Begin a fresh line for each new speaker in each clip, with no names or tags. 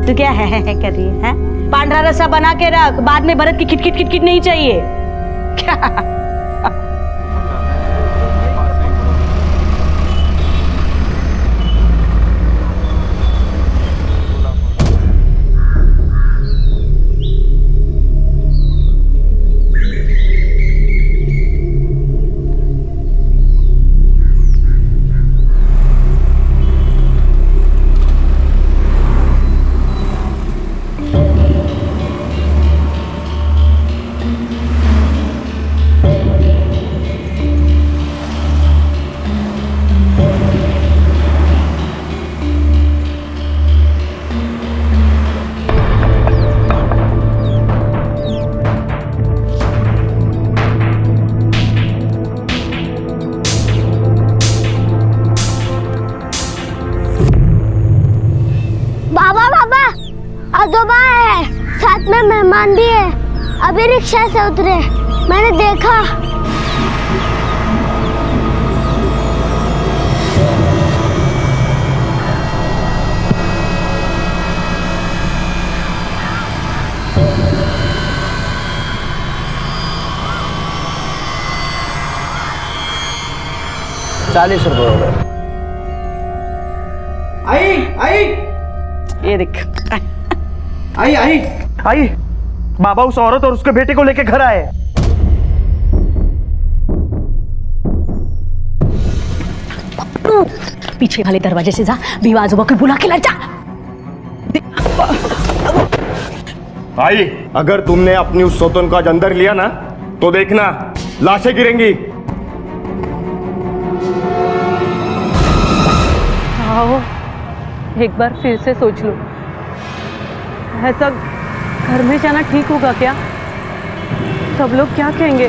तू क्या है कर रही है? पांडरा रसा बना के रख, बाद में भरत की खिटखिट खिटखिट नहीं चाहिए क्या?
साथ में मेहमान भी है, अभी रिक्शा से उतरे, मैंने देखा।
₹40 हो गए।
आई
ये देख।
आई बाबा उस औरत और उसके बेटे को लेके घर आए।
पीछे वाले दरवाजे से जा, बीवा आजूबा को बुला के ला जा।
आई, अगर तुमने अपनी उस सौतन का अंदर लिया ना तो देखना लाशें गिरेंगी।
आओ एक बार फिर से सोच लो, ऐसा घर में जाना ठीक होगा क्या? सब लोग क्या कहेंगे?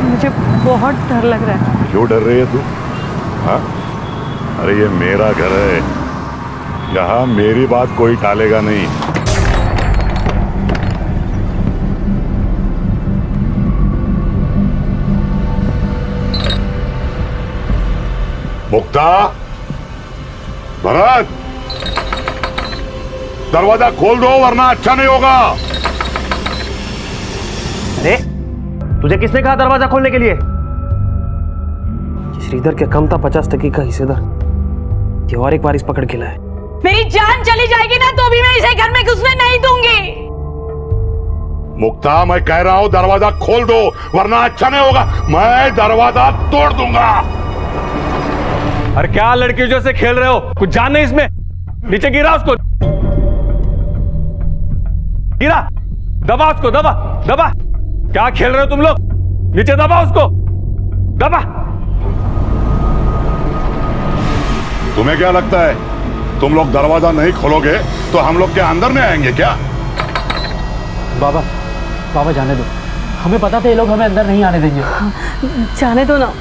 मुझे बहुत डर लग रहा है।
क्यों डर रही है तू? हाँ? अरे ये मेरा घर है, यहाँ मेरी बात कोई टालेगा नहीं। मुक्ता, भरत, दरवाजा खोल दो वरना अच्छा नहीं होगा।
अरे तुझे किसने कहा दरवाजा खोलने के लिए? श्रीधर के कम था 50% का हिस्सेदार, ये और एक बार इस पकड़ के लाए।
मेरी जान चली जाएगी ना तो भी मैं इसे घर में घुसने नहीं दूंगी।
मुक्ता, मैं कह रहा हूं दरवाजा खोल दो वरना अच्छा नहीं होगा। मैं दरवाजा तोड़ दूंगा।
अरे क्या लड़कियों जैसे खेल रहे हो? कुछ जान नहीं इसमें। नीचे गिरा उसको, गिरा, दबा उसको, दबा दबा। क्या खेल रहे हो तुम लोग? नीचे दबा उसको, दबा।
तुम्हें क्या लगता है तुम लोग दरवाजा नहीं खोलोगे तो हम लोग के अंदर नहीं आएंगे क्या?
बाबा जाने दो, हमें पता था ये लोग हमें अंदर नहीं आने देंगे।
जाने दो ना,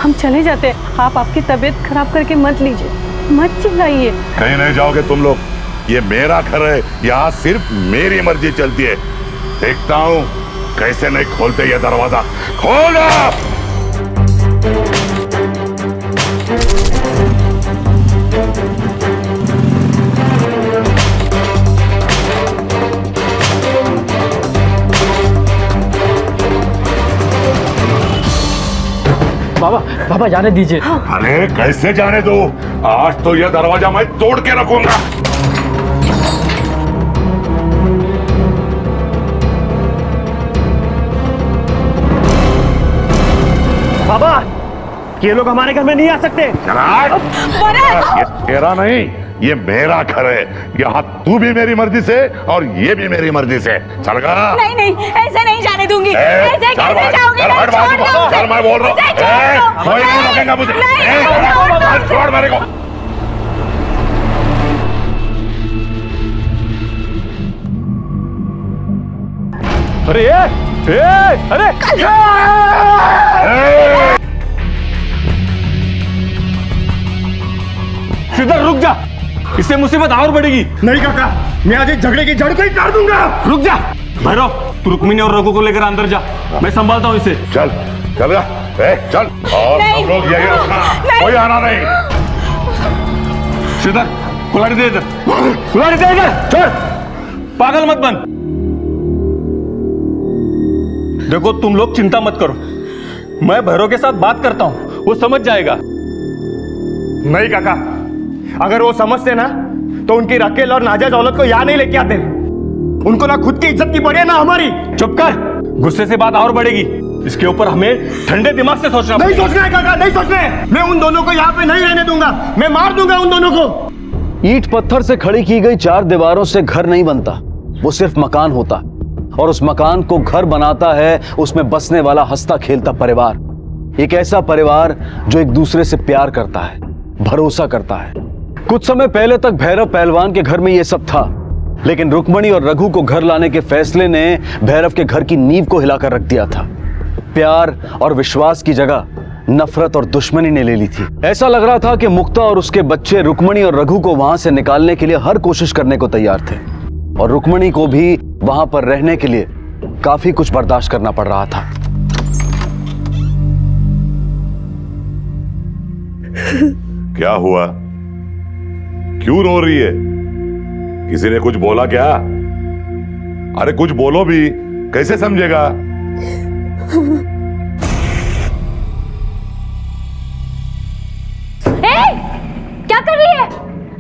हम चले जाते हैं। आप आपकी तबीयत खराब करके मत लीजिए, मत चिल्लाइए।
कहीं नहीं जाओगे तुम लोग, ये मेरा घर है, यहाँ सिर्फ मेरी मर्जी चलती है। देखता हूँ कैसे नहीं खोलते ये दरवाजा। खोलो!
बाबा जाने दीजिए।
अरे कैसे जाने दो? आज तो यह दरवाजा मैं तोड़ के रखूंगा।
बाबा, ये लोग हमारे घर में नहीं आ सकते।
ये तेरा नहीं, ये मेरा घर है। यहाँ तू भी मेरी मर्जी से और ये भी मेरी मर्जी से। चल गा।
नहीं, ऐसे नहीं जाने दूंगी। ऐसे कैसे जाओगे?
चल, मैं बोल रहा हूँ, कोई नहीं रोकेगा मुझे। छोड़ मेरे को।
अरे अरे श्रीधर रुक जा, इससे मुसीबत और बढ़ेगी।
नहीं काका, मैं आज इस झगड़े की जड़ को ही काट दूंगा।
रुक जा भैरव, तू रुक्मिणी और रघु को लेकर अंदर जा, मैं संभालता हूँ इसे।
चल चल चल, और सब लोग यही रखना, कोई आना नहीं।
श्रीधर कुल्हाड़ी दे इधर, कुल्हाड़ी दे इधर, चल पागल मत बन। देखो तुम लोग चिंता मत करो, मैं भैरव के साथ बात करता हूँ, वो समझ जाएगा।
नहीं काका, अगर वो समझते ना तो उनकी रकेल और नाजायज औलत को यहाँ नहीं लेके आते। उनको ना खुद की इज्जत की पड़ी है ना हमारी।
चुप कर, गुस्से से बात और बढ़ेगी। इसके ऊपर हमें ठंडे दिमाग से सोचना।
नहीं सोचना है काका, नहीं सोचना है। मैं उन दोनों को यहाँ पे नहीं रहने दूंगा, मैं मार दूंगा उन दोनों को।
ईंट पत्थर से खड़ी की गई 4 दीवारों से घर नहीं बनता, वो सिर्फ मकान होता, और उस मकान को घर बनाता है उसमें बसने वाला हंसता खेलता परिवार। एक ऐसा परिवार जो एक दूसरे से प्यार करता है, भरोसा करता है। कुछ समय पहले तक भैरव पहलवान के घर में ये सब था, लेकिन रुक्मणी और रघु को घर लाने के फैसले ने भैरव के घर की नींव को हिलाकर रख दिया था। प्यार और विश्वास की जगह नफरत और दुश्मनी ने ले ली थी। ऐसा लग रहा था कि मुक्ता और उसके बच्चे रुक्मणी और रघु को वहां से निकालने के लिए हर कोशिश करने को तैयार थे, और रुक्मणी को भी वहां पर रहने के लिए काफी कुछ बर्दाश्त करना पड़ रहा था।
क्या हुआ, क्यों रो रही है? किसी ने कुछ बोला क्या? अरे कुछ बोलो भी, कैसे समझेगा?
क्या कर रही है?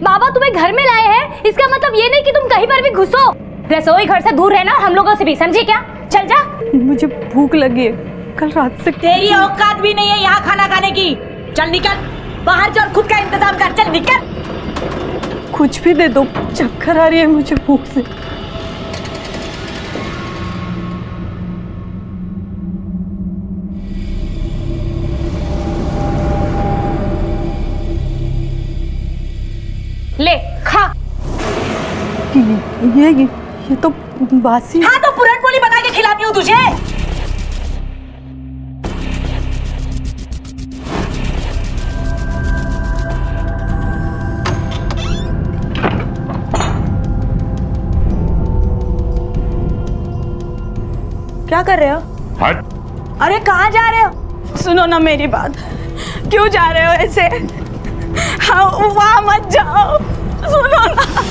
बाबा तुम्हें घर में लाए हैं, इसका मतलब ये नहीं कि तुम कहीं पर भी घुसो। रसोई घर से दूर रहना, हम लोगों से भी, समझी क्या? चल जा।
मुझे भूख लगी है, कल रात से।
तेरी औकात भी नहीं है यहाँ खाना खाने की। चल निकल बाहर, जा और खुद का इंतजाम कर। चल निकल।
कुछ भी दे दो, चक्कर आ रही है मुझे भूख से।
ले खा।
ये तो बासी।
हाँ तो पुरान पोली बना के खिलाती हूँ तुझे। क्या कर रहे हो?
हट।
अरे कहाँ जा रहे हो?
सुनो ना मेरी बात, क्यों जा रहे हो ऐसे? हाँ वहां मत जाओ, सुनो ना।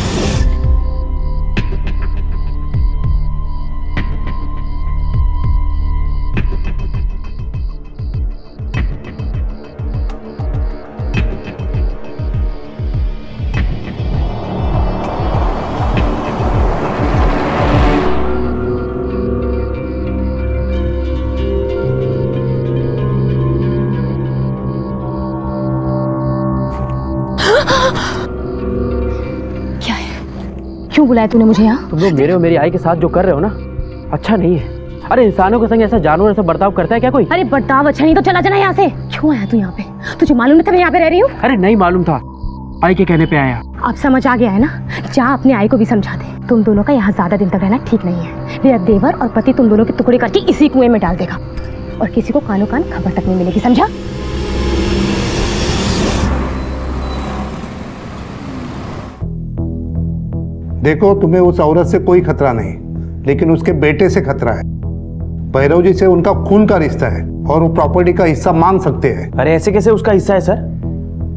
क्यों बुलाया तूने मुझे यहाँ?
तुम लोग मेरे और मेरी आई के साथ जो कर रहे हो ना, अच्छा नहीं है। अरे इंसानों के संग ऐसा जानवर ऐसा बर्ताव करता है क्या कोई?
अरे बर्ताव अच्छा नहीं तो चला जाना यहाँ से। क्यों आया तू यहाँ पे? तुझे मालूम नहीं था मैं यहाँ पे रह रही हूँ?
अरे नहीं मालूम था, आई के कहने पे आया।
अब समझ आ गया है ना? जा अपने आई को भी समझा दे, तुम दोनों का यहाँ ज्यादा दिन तक रहना ठीक नहीं है। मेरा देवर और पति तुम दोनों के टुकड़े करके इसी कुएं में डाल देगा, और किसी को कानो कान खबर तक नहीं मिलेगी, समझा?
देखो, तुम्हें उस औरत से कोई खतरा नहीं, लेकिन उसके बेटे से खतरा है। भैरव जी से उनका खून का रिश्ता है और वो प्रॉपर्टी का हिस्सा मांग सकते हैं।
अरे ऐसे कैसे उसका हिस्सा है सर?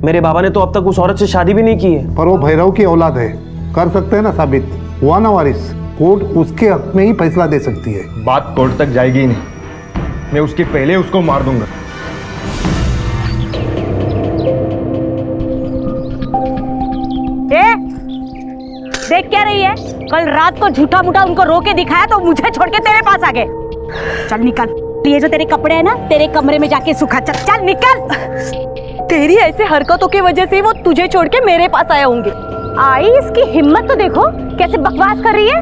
मेरे बाबा ने तो अब तक उस औरत से शादी भी नहीं की है।
पर वो भैरव की औलाद है, कर सकते हैं ना साबित। हुआ ना वारिस, कोर्ट उसके हक में ही फैसला दे सकती है।
बात कोर्ट तक जाएगी ही नहीं, मैं उसके पहले उसको मार दूंगा।
देख क्या रही है? कल रात को झूठा मूठा उनको रो के दिखाया तो मुझे छोड़ के तेरे पास आ गए। चल निकल, ये जो तेरे कपड़े हैं ना, तेरे कमरे में जाके सुखा। चल चल निकल।
तेरी ऐसे हरकतों की वजह से वो तुझे छोड़ के मेरे पास आए होंगे।
आई इसकी हिम्मत तो देखो, कैसे बकवास कर रही है।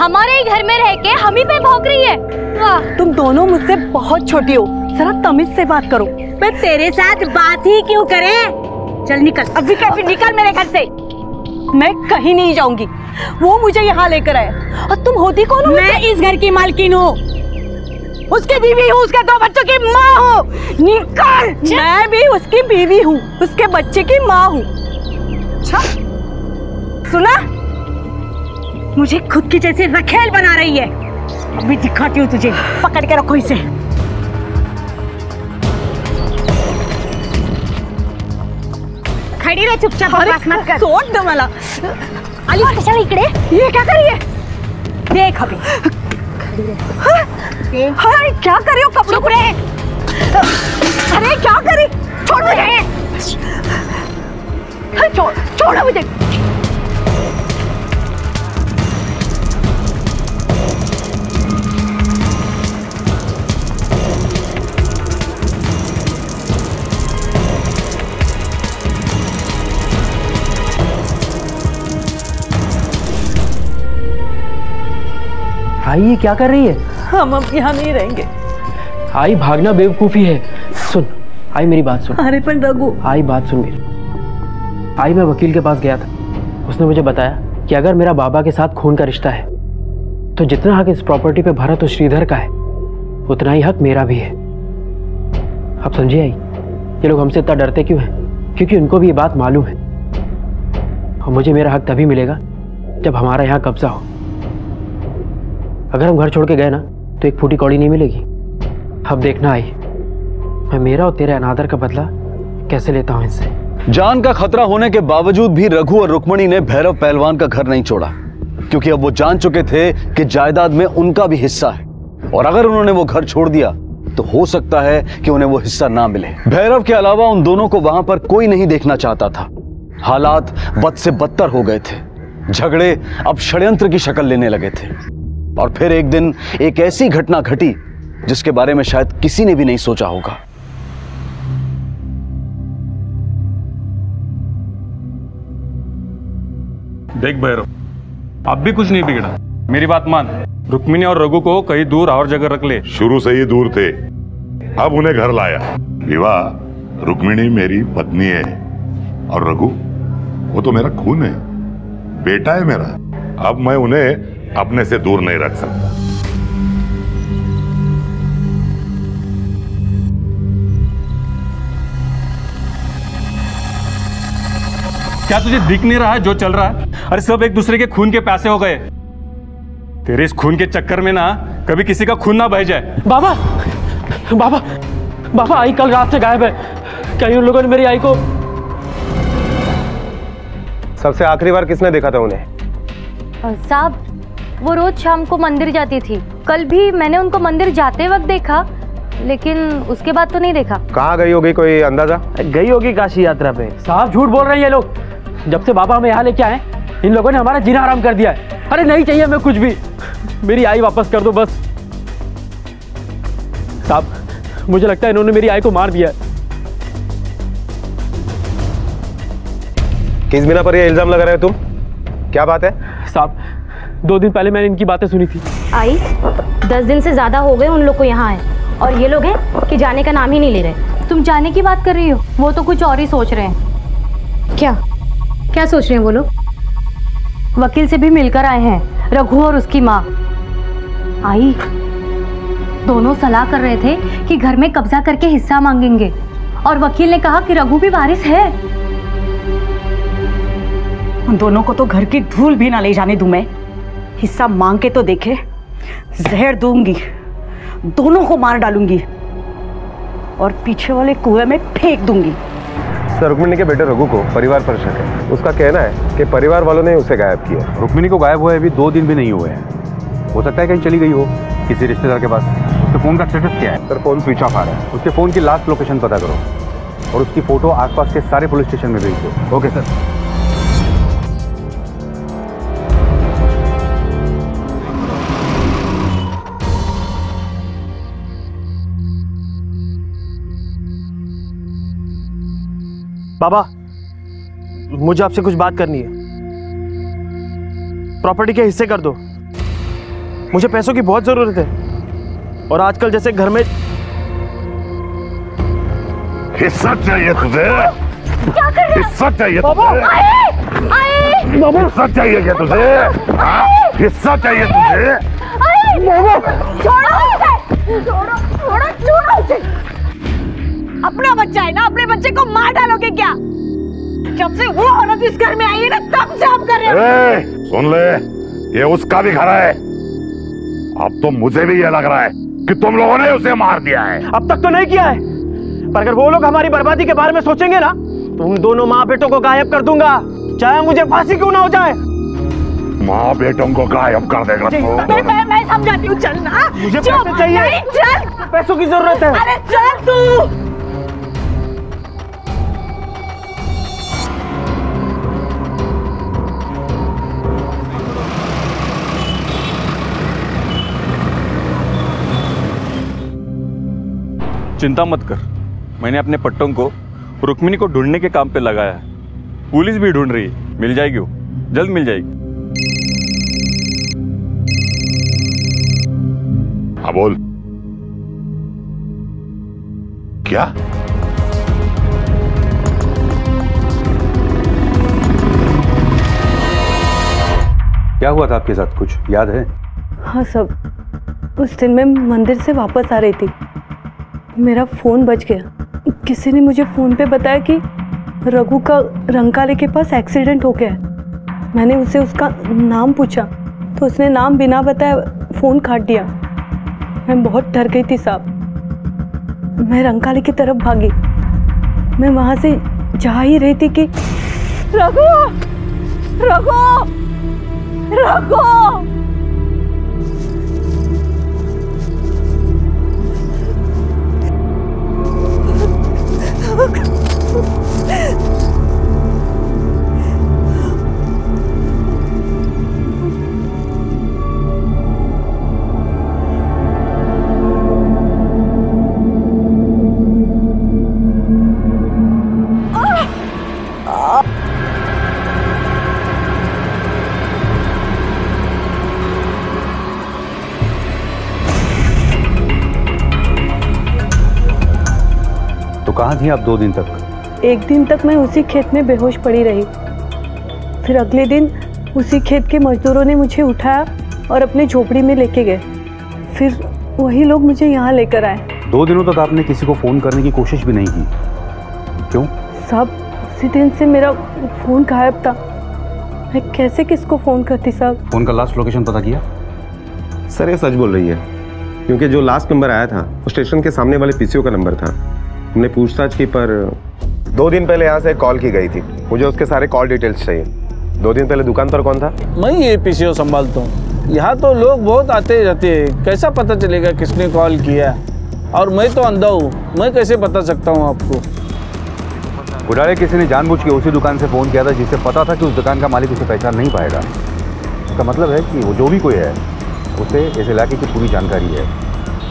हमारे ही घर में रह के हम ही पे भौंक रही है। वाह,
तुम दोनों मुझसे बहुत छोटी हो, जरा तमीज से बात करो।
मैं तेरे साथ बात ही क्यों करे? चल निकल, अभी कैसे निकल मेरे घर से।
मैं कहीं नहीं जाऊंगी, वो मुझे यहाँ लेकर आया। और तुम होती कौन हो?
मैं इस घर की मालकिन हूँ, उसकी बीवी हूँ, उसके 2 बच्चों की माँ हूँ। निकल।
मैं भी उसकी बीवी हूँ, उसके बच्चे की माँ हूँ।
अच्छा सुना, मुझे खुद की जैसे रखेल बना रही है। अभी दिखाती हूँ तुझे, पकड़ के रखो इसे। खड़ी रह चुपचाप, बकवास मत कर।
सोड दे मला।
आली कशाला इकडे? ये क्या कर रही है? देख अभी।
हाय क्या कर रही हो कपड़ों
चुप रहे।
अरे क्या करी? छोड़ मुझे। छोड़ मुझे।
आई ये क्या कर रही है?
हम अब यहाँ नहीं रहेंगे।
आई भागना बेवकूफी है। सुन आई मेरी बात सुन।
अरे पर रघु।
आई बात सुन मेरी। आई मैं वकील के पास गया था, उसने मुझे बताया कि अगर मेरा बाबा के साथ खून का रिश्ता है तो जितना हक इस प्रॉपर्टी पे भरत और श्रीधर का है उतना ही हक मेरा भी है। अब समझिए आई, ये लोग हमसे इतना डरते क्यों हैं? क्योंकि उनको भी ये बात मालूम है और मुझे मेरा हक तभी मिलेगा जब हमारा यहाँ कब्जा हो। अगर हम घर छोड़ के गए ना तो एक फूटी कौड़ी नहीं मिलेगी। अब देखना आई, मैं मेरा और तेरे अनादर का बदला कैसे लेता हूं इनसे।
जान का खतरा होने के बावजूद भी रघु और रुक्मणी ने भैरव पहलवान का घर नहीं छोड़ा, क्योंकि अब वो जान चुके थे कि जायदाद में उनका भी हिस्सा है और अगर उन्होंने वो घर छोड़ दिया तो हो सकता है कि उन्हें वो हिस्सा ना मिले। भैरव के अलावा उन दोनों को वहां पर कोई नहीं देखना चाहता था। हालात बद से बदतर हो गए थे। झगड़े अब षड्यंत्र की शक्ल लेने लगे थे और फिर एक दिन एक ऐसी घटना घटी जिसके बारे में शायद किसी ने भी नहीं सोचा होगा।
देख भैरव, अब भी कुछ नहीं बिगड़ा। मेरी बात मान, रुक्मिणी और रघु को कहीं दूर और जगह रख ले।
शुरू से ही दूर थे, अब उन्हें घर लाया। विवाह, रुक्मिणी मेरी पत्नी है और रघु वो तो मेरा खून है, बेटा है मेरा। अब मैं उन्हें अपने से दूर नहीं रख सकता।
क्या तुझे दिख नहीं रहा है जो चल रहा है? अरे सब एक दूसरे के खून के प्यासे हो गए। तेरे इस खून के चक्कर में ना कभी किसी का खून ना बह जाए।
बाबा बाबा बाबा, आई कल रात से गायब है। कहीं उन लोगों ने मेरी आई को।
सबसे आखिरी बार किसने देखा था उन्हें?
साहब, वो रोज शाम को मंदिर जाती थी। कल भी मैंने उनको मंदिर जाते वक्त देखा, लेकिन उसके बाद तो नहीं देखा।
कहाँ गई होगी, कोई अंदाजा?
गई होगी काशी यात्रा पे। साहब झूठ बोल रहे हैं ये लोग। जब से बाबा हमें यहाँ लेके आए इन लोगों ने हमारा जीना हराम कर दिया है। अरे नहीं चाहिए हमें कुछ भी, मेरी आई वापस कर दो बस। साहब मुझे लगता है इन्होंने मेरी आई को मार दिया है।
किस बिना पर ये इल्जाम लगा रहे हो तुम? क्या बात है?
साहब 2 दिन पहले मैंने इनकी बातें सुनी थी।
आई 10 दिन से ज्यादा हो गए उन लोग को यहाँ आए और ये लोग हैं कि जाने का नाम ही नहीं ले रहे।
तुम जाने की बात कर रही हो, वो तो कुछ और ही सोच रहे हैं।
क्या क्या सोच रहे हैं वो लोग?
वकील से भी मिलकर आए हैं, रघु और उसकी माँ। आई दोनों सलाह कर रहे थे कि घर में कब्जा करके हिस्सा मांगेंगे और वकील ने कहा कि रघु भी वारिस है।
उन दोनों को तो घर की धूल भी ना ले जाने दूं मैं। हिस्सा मांग के तो देखे, जहर दूंगी, दोनों को मार डालूंगी और पीछे वाले कुएं में फेंक दूंगी।
सर, रुक्मिणी के बेटे रघु को परिवार पर शक है। उसका कहना है कि परिवार वालों ने उसे गायब किया।
रुक्मिणी को गायब हुए अभी 2 दिन भी नहीं हुए हैं। हो सकता है कहीं चली गई हो किसी रिश्तेदार के पास। उसके फोन का स्टेटस क्या है?
सर, फोन स्विच ऑफ आ रहा है।
उसके फोन की लास्ट लोकेशन पता करो और उसकी फोटो आसपास के सारे पुलिस स्टेशन में भेज दो। Okay sir.
बाबा, मुझे आपसे कुछ बात करनी है। प्रॉपर्टी के हिस्से कर दो, मुझे पैसों की बहुत जरूरत है और आजकल जैसे घर में।
हिस्सा चाहिए तुझे?
क्या कर रहे?
हिस्सा चाहिए
तुझे?
हिस्सा चाहिए क्या तुझे? हिस्सा चाहिए तुझे?
छोड़ो उसे। अपना बच्चा है ना, अपने बच्चे को मार डालोगे क्या? जब से वो औरत इस घर में आई है ना तब से आप कर रहे हो।
सुन ले, ये उसका भी घर है। अब तो मुझे भी ये लग रहा है कि तुम लोगों ने उसे मार दिया है।
अब तक तो नहीं किया है, पर अगर वो लोग हमारी बर्बादी के बारे में सोचेंगे ना तो उन दोनों माँ बेटों को गायब कर दूंगा, चाहे मुझे फांसी क्यों ना हो जाए।
माँ बेटों को गायब कर देगा।
मैं समझाती हूँ, चल ना।
मुझे पैसे चाहिए।
नहीं, चल।
पैसों की जरूरत है।
अरे चल तू।
चिंता मत कर, मैंने अपने पट्टों को रुक्मिणी को ढूंढने के काम पे लगाया है। पुलिस भी ढूंढ रही है, मिल जाएगी वो, जल्द मिल जाएगी।
हाँ बोल, क्या?
क्या हुआ था आपके साथ, कुछ याद है?
हाँ सब, उस दिन मैं मंदिर से वापस आ रही थी, मेरा फ़ोन बज गया। किसी ने मुझे फ़ोन पे बताया कि रघु का रंकाले के पास एक्सीडेंट हो गया है। मैंने उसे उसका नाम पूछा तो उसने नाम बिना बताए फ़ोन काट दिया। मैं बहुत डर गई थी साहब। मैं रंकाले की तरफ भागी। मैं वहाँ से जा ही रही थी कि रघु, रघु, रघु।
तो कहाँ थी आप 2 दिन तक?
एक दिन तक मैं उसी खेत में बेहोश पड़ी रही। फिर अगले दिन उसी खेत के मजदूरों ने मुझे उठाया और अपने झोपड़ी में लेके गए। फिर वही लोग मुझे यहाँ लेकर आए।
2 दिनों तक आपने किसी को फोन करने की कोशिश भी नहीं की, क्यों?
साहब, उसी दिन से मेरा फोन गायब था। मैं कैसे किसको फोन करती साहब?
फोन का लास्ट लोकेशन पता किया?
सर ये सच बोल रही है, क्योंकि जो लास्ट नंबर आया था वो स्टेशन के सामने वाले पीसीओ का नंबर था। हमने पूछताछ की पर 2 दिन पहले यहाँ से कॉल की गई थी। मुझे उसके सारे कॉल डिटेल्स चाहिए। 2 दिन पहले दुकान पर कौन था?
मैं ये पीसीओ संभालता हूँ। यहाँ तो लोग बहुत आते जाते हैं, कैसा पता चलेगा किसने कॉल किया? और मैं तो अंधा हूँ, मैं कैसे बता सकता हूँ आपको?
घोटाले किसी ने जानबूझ के उसी दुकान से फ़ोन किया था जिससे पता था कि उस दुकान का मालिक उसे पहचान नहीं पाएगा। इसका मतलब है कि वो जो भी कोई है उसे इस इलाके की पूरी जानकारी है।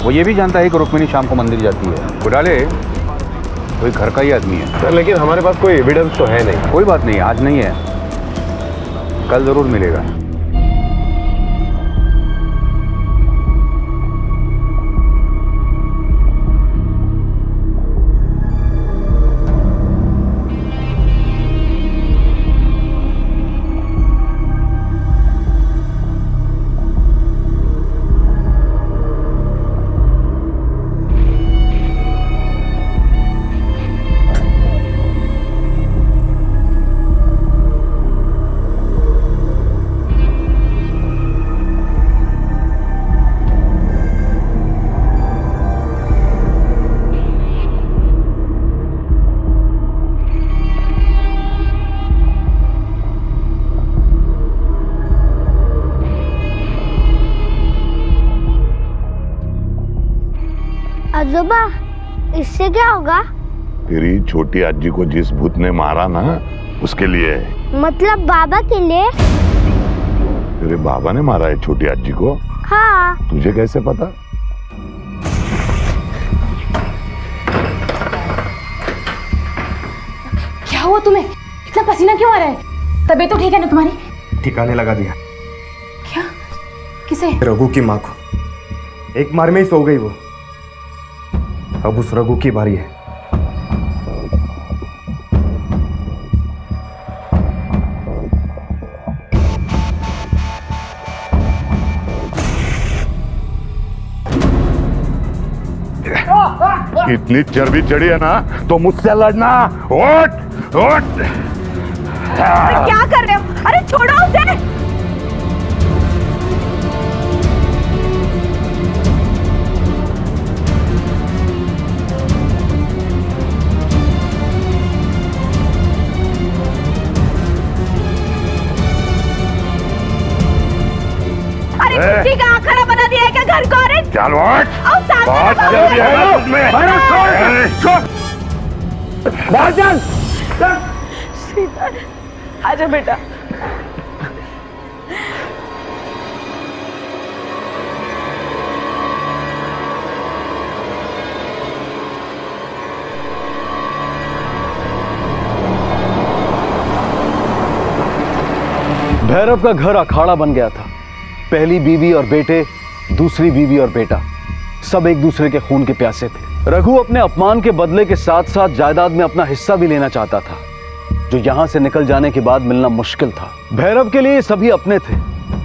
वो ये भी जानता है कि रुक्मिणी शाम को मंदिर जाती है। घोटाले कोई घर का ही आदमी है
सर, लेकिन हमारे पास कोई एविडेंस तो है नहीं।
कोई बात नहीं, आज नहीं है, कल ज़रूर मिलेगा।
आजोबा, इससे क्या होगा?
तेरी छोटी आजी को जिस भूत ने मारा ना, उसके लिए है।
मतलब बाबा के लिए?
तेरे बाबा ने मारा है छोटी आजी को?
हाँ।
तुझे कैसे पता?
क्या हुआ तुम्हें? इतना पसीना क्यों आ रहा है? तबीयत तो ठीक है ना तुम्हारी?
ठिकाने लगा दिया।
क्या? किसे?
रघु की माँ को। एक मार में ही सो गई वो। अब उस रघु की बारी है।
इतनी चर्बी चढ़ी है ना तो मुझसे लड़ना। उठ उठ।
अरे क्या कर रहे हो? अरे छोड़ो उसे। अरे कुत्ती का आखड़ा बना दिया है क्या घर को? अरे
चल उठ। बहुत जल्दी है तुझमें।
बाहर चल। श्रीधर आजा बेटा।
भैरव का घर अखाड़ा बन गया था। पहली बीवी और बेटे, दूसरी बीवी और बेटा, सब एक दूसरे के खून के प्यासे थे। रघु अपने अपमान के बदले के साथ साथ जायदाद में अपना हिस्सा भी लेना चाहता था, जो यहां से निकल जाने के बाद मिलना मुश्किल था। भैरव के लिए सभी अपने थे,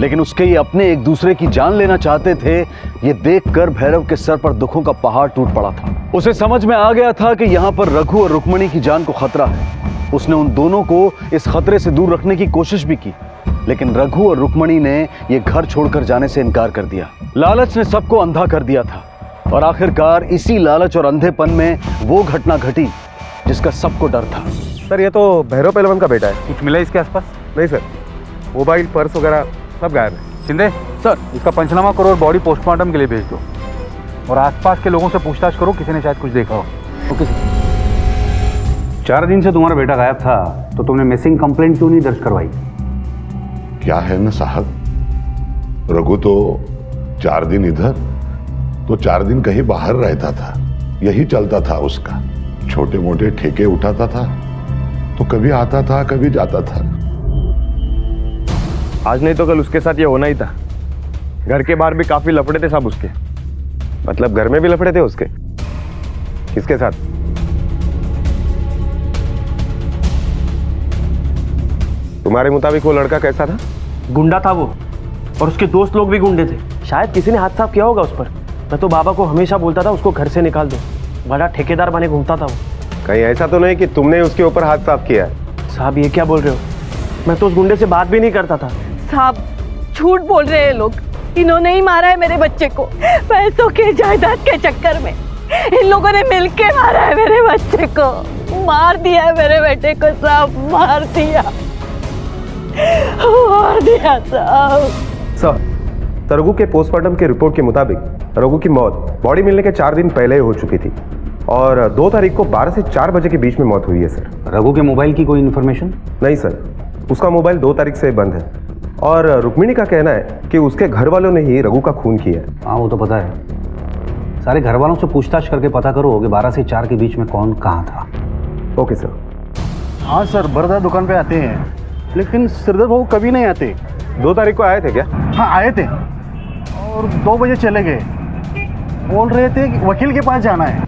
लेकिन उसके ये अपने एक दूसरे की जान लेना चाहते थे। ये देखकर भैरव के सर पर दुखों का पहाड़ टूट पड़ा था। उसे समझ में आ गया था कि यहाँ पर रघु और रुक्मिणी की जान को खतरा है। उसने उन दोनों को इस खतरे से दूर रखने की कोशिश भी की, लेकिन रघु और रुक्मिणी ने ये घर छोड़कर जाने से इनकार कर दिया। लालच ने सबको अंधा कर दिया था और आखिरकार इसी लालच और अंधेपन में वो घटना घटी जिसका सबको डर था।
सर ये तो भैरव पहलवान का बेटा है। कुछ मिला इसके आसपास? नहीं सर, मोबाइल पर्स वगैरह सब गायब है।
शिंदे सर, इसका पंचनामा करो और बॉडी पोस्टमार्टम के लिए भेज दो, और आसपास के लोगों से पूछताछ करो, किसी ने शायद कुछ देखा हो।
Okay sir.
4 दिन से तुम्हारा बेटा गायब था, तो तुमने मिसिंग कंप्लेंट क्यों नहीं दर्ज करवाई?
क्या है ना साहब, रघु तो 4 दिन इधर तो 4 दिन कहीं बाहर रहता था। यही चलता था उसका। छोटे मोटे ठेके उठाता था, तो कभी आता था कभी जाता था।
आज नहीं तो कल उसके साथ ये होना ही था। घर के बाहर भी काफी लफड़े थे सब उसके। मतलब घर में भी लफड़े थे उसके? किसके साथ? तुम्हारे मुताबिक वो लड़का कैसा था?
गुंडा था वो, और उसके दोस्त लोग भी गुंडे थे। शायद किसी ने हाथ साफ किया होगा उस पर। मैं तो बाबा को हमेशा बोलता था उसको घर से निकाल दो, बड़ा ठेकेदार बने घूमता था वो।
कहीं ऐसा तो नहीं कि तुमने उसके ऊपर हाथ साफ किया है?
साहब ये क्या बोल रहे हो? मैं तो उस गुंडे से बात भी नहीं करता था।
साहब झूठ बोल रहे हैं लोग। इन्होंने ही मारा है मेरे बच्चे को, पैसों के जायदाद के चक्कर में। इन लोगों ने मिलके मारा है मेरे बच्चे को, मार दिया है मेरे बेटे को साहब, मार दिया साहब।
सर, रघु के पोस्टमार्टम के रिपोर्ट के मुताबिक रघु की मौत बॉडी मिलने के 4 दिन पहले ही हो चुकी थी, और 2 तारीख को 12 से 4 बजे के बीच में मौत हुई है सर।
रघु के मोबाइल की कोई इन्फॉर्मेशन?
नहीं सर, उसका मोबाइल 2 तारीख से बंद है, और रुक्मिणी का कहना है कि उसके घर वालों ने ही रघु का खून किया है।
हाँ वो तो पता है। सारे घर वालों से पूछताछ करके पता करो कि 12 से 4 के बीच में कौन कहाँ था।
Okay sir.
हाँ सर, बरदा दुकान पे आते हैं, लेकिन श्रीधर बाबू कभी नहीं आते।
2 तारीख को आए थे क्या?
हाँ आए थे, और 2 बजे चले गए। बोल रहे थे कि वकील के पास जाना है।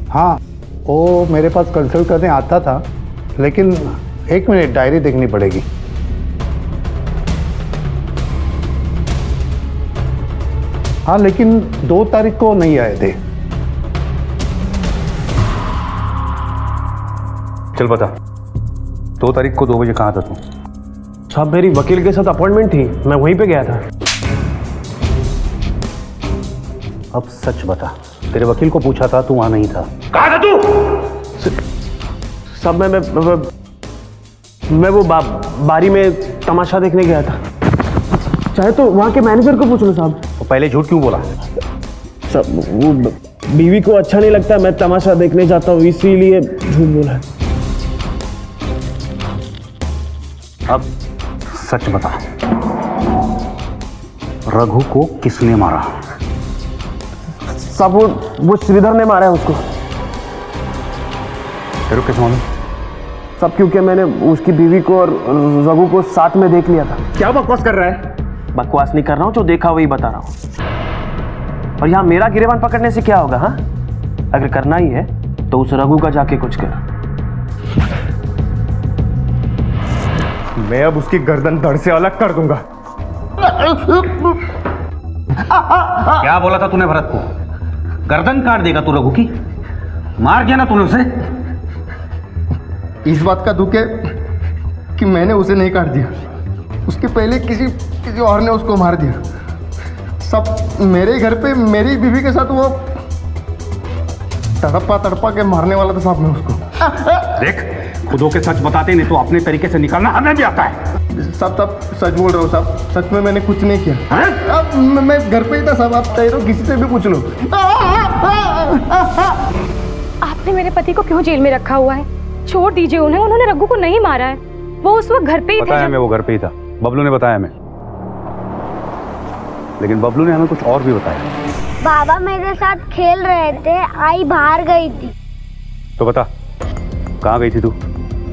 हाँ, वो मेरे पास कंसल्ट करने आता था, लेकिन 1 मिनट, डायरी देखनी पड़ेगी। हाँ, लेकिन 2 तारीख को नहीं आए थे।
चल बता, 2 तारीख को 2 बजे कहाँ था तू?
साहब मेरी वकील के साथ अपॉइंटमेंट थी, मैं वहीं पे गया था।
अब सच बता, तेरे वकील को पूछा था, तू वहां नहीं था।
कहाँ था तू? साहब मैं वो बारी में तमाशा देखने गया था। चाहे तो वहाँ के मैनेजर को पूछ लो साहब।
तो पहले झूठ क्यों बोला?
साहब वो बीवी को अच्छा नहीं लगता मैं तमाशा देखने जाता हूँ, इसीलिए झूठ बोला।
अब सच बता, रघु को किसने मारा?
साहब वो श्रीधर ने मारा है उसको।
तेरे को कैसे मालूम?
सब क्योंकि मैंने उसकी बीवी को और रघु को साथ में देख लिया था।
क्या बकवास कर रहा है?
बकवास नहीं कर रहा हूँ, जो देखा वही बता रहा हूँ। और यहाँ मेरा गिरेबान पकड़ने से क्या होगा? हाँ, अगर करना ही है तो उस रघु का जाके कुछ कर।
मैं अब उसकी गर्दन धड़ से अलग कर दूंगा।
क्या बोला था तूने भरत को? गर्दन काट देगा तू रघु की? मार दिया ना तूने उसे?
इस बात का दुख है कि मैंने उसे नहीं काट दिया, उसके पहले किसी और ने उसको मार दिया। सब मेरे घर पे मेरी बीवी के साथ वो तड़पा के मारने वाला था साहब। मैं उसको
देख, खुदों के सच बताते नहीं तो अपने तरीके से निकालना हमें भी आता है।
सब सच बोल रहा हूँ साहब, सच में मैंने कुछ नहीं किया। अब मैं घर पे ही था साहब, आप चाहे तो किसी से भी पूछ लो।
आपने मेरे पति को क्यों जेल में रखा हुआ है? छोड़ दीजिए उन्हें, उन्होंने रघु को नहीं मारा है, वो उस वक्त घर पे ही थे।
बताया मैं, वो घर पे ही था, बबलू ने बताया मैं। लेकिन बबलू ने हमें कुछ और भी बताया।
बाबा मेरे साथ खेल रहे थे, आई बाहर गई थी।
तो बता, कहाँ गई थी तू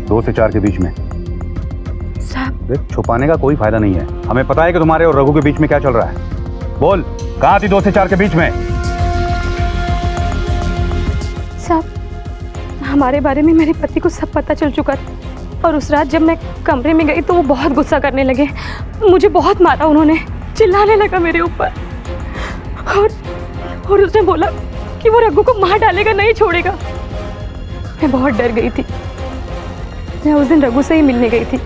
2 से 4 के बीच में?
साहब,
छुपाने का कोई फायदा नहीं है, हमें पता है कि तुम्हारे और रघु के बीच में क्या चल रहा है। बोल, कहाँ थी 2 से 4 के बीच में?
साहब, हमारे बारे में मेरे पति को सब पता चल चुका था, और उस रात जब मैं कमरे में गई तो वो बहुत गुस्सा करने लगे, मुझे बहुत मारा उन्होंने, चिल्लाने लगा मेरे ऊपर, और उसने बोला कि वो रघु को मार डालेगा, नहीं छोड़ेगा। मैं बहुत डर गई थी। मैं उस दिन रघु से ही मिलने गई थी,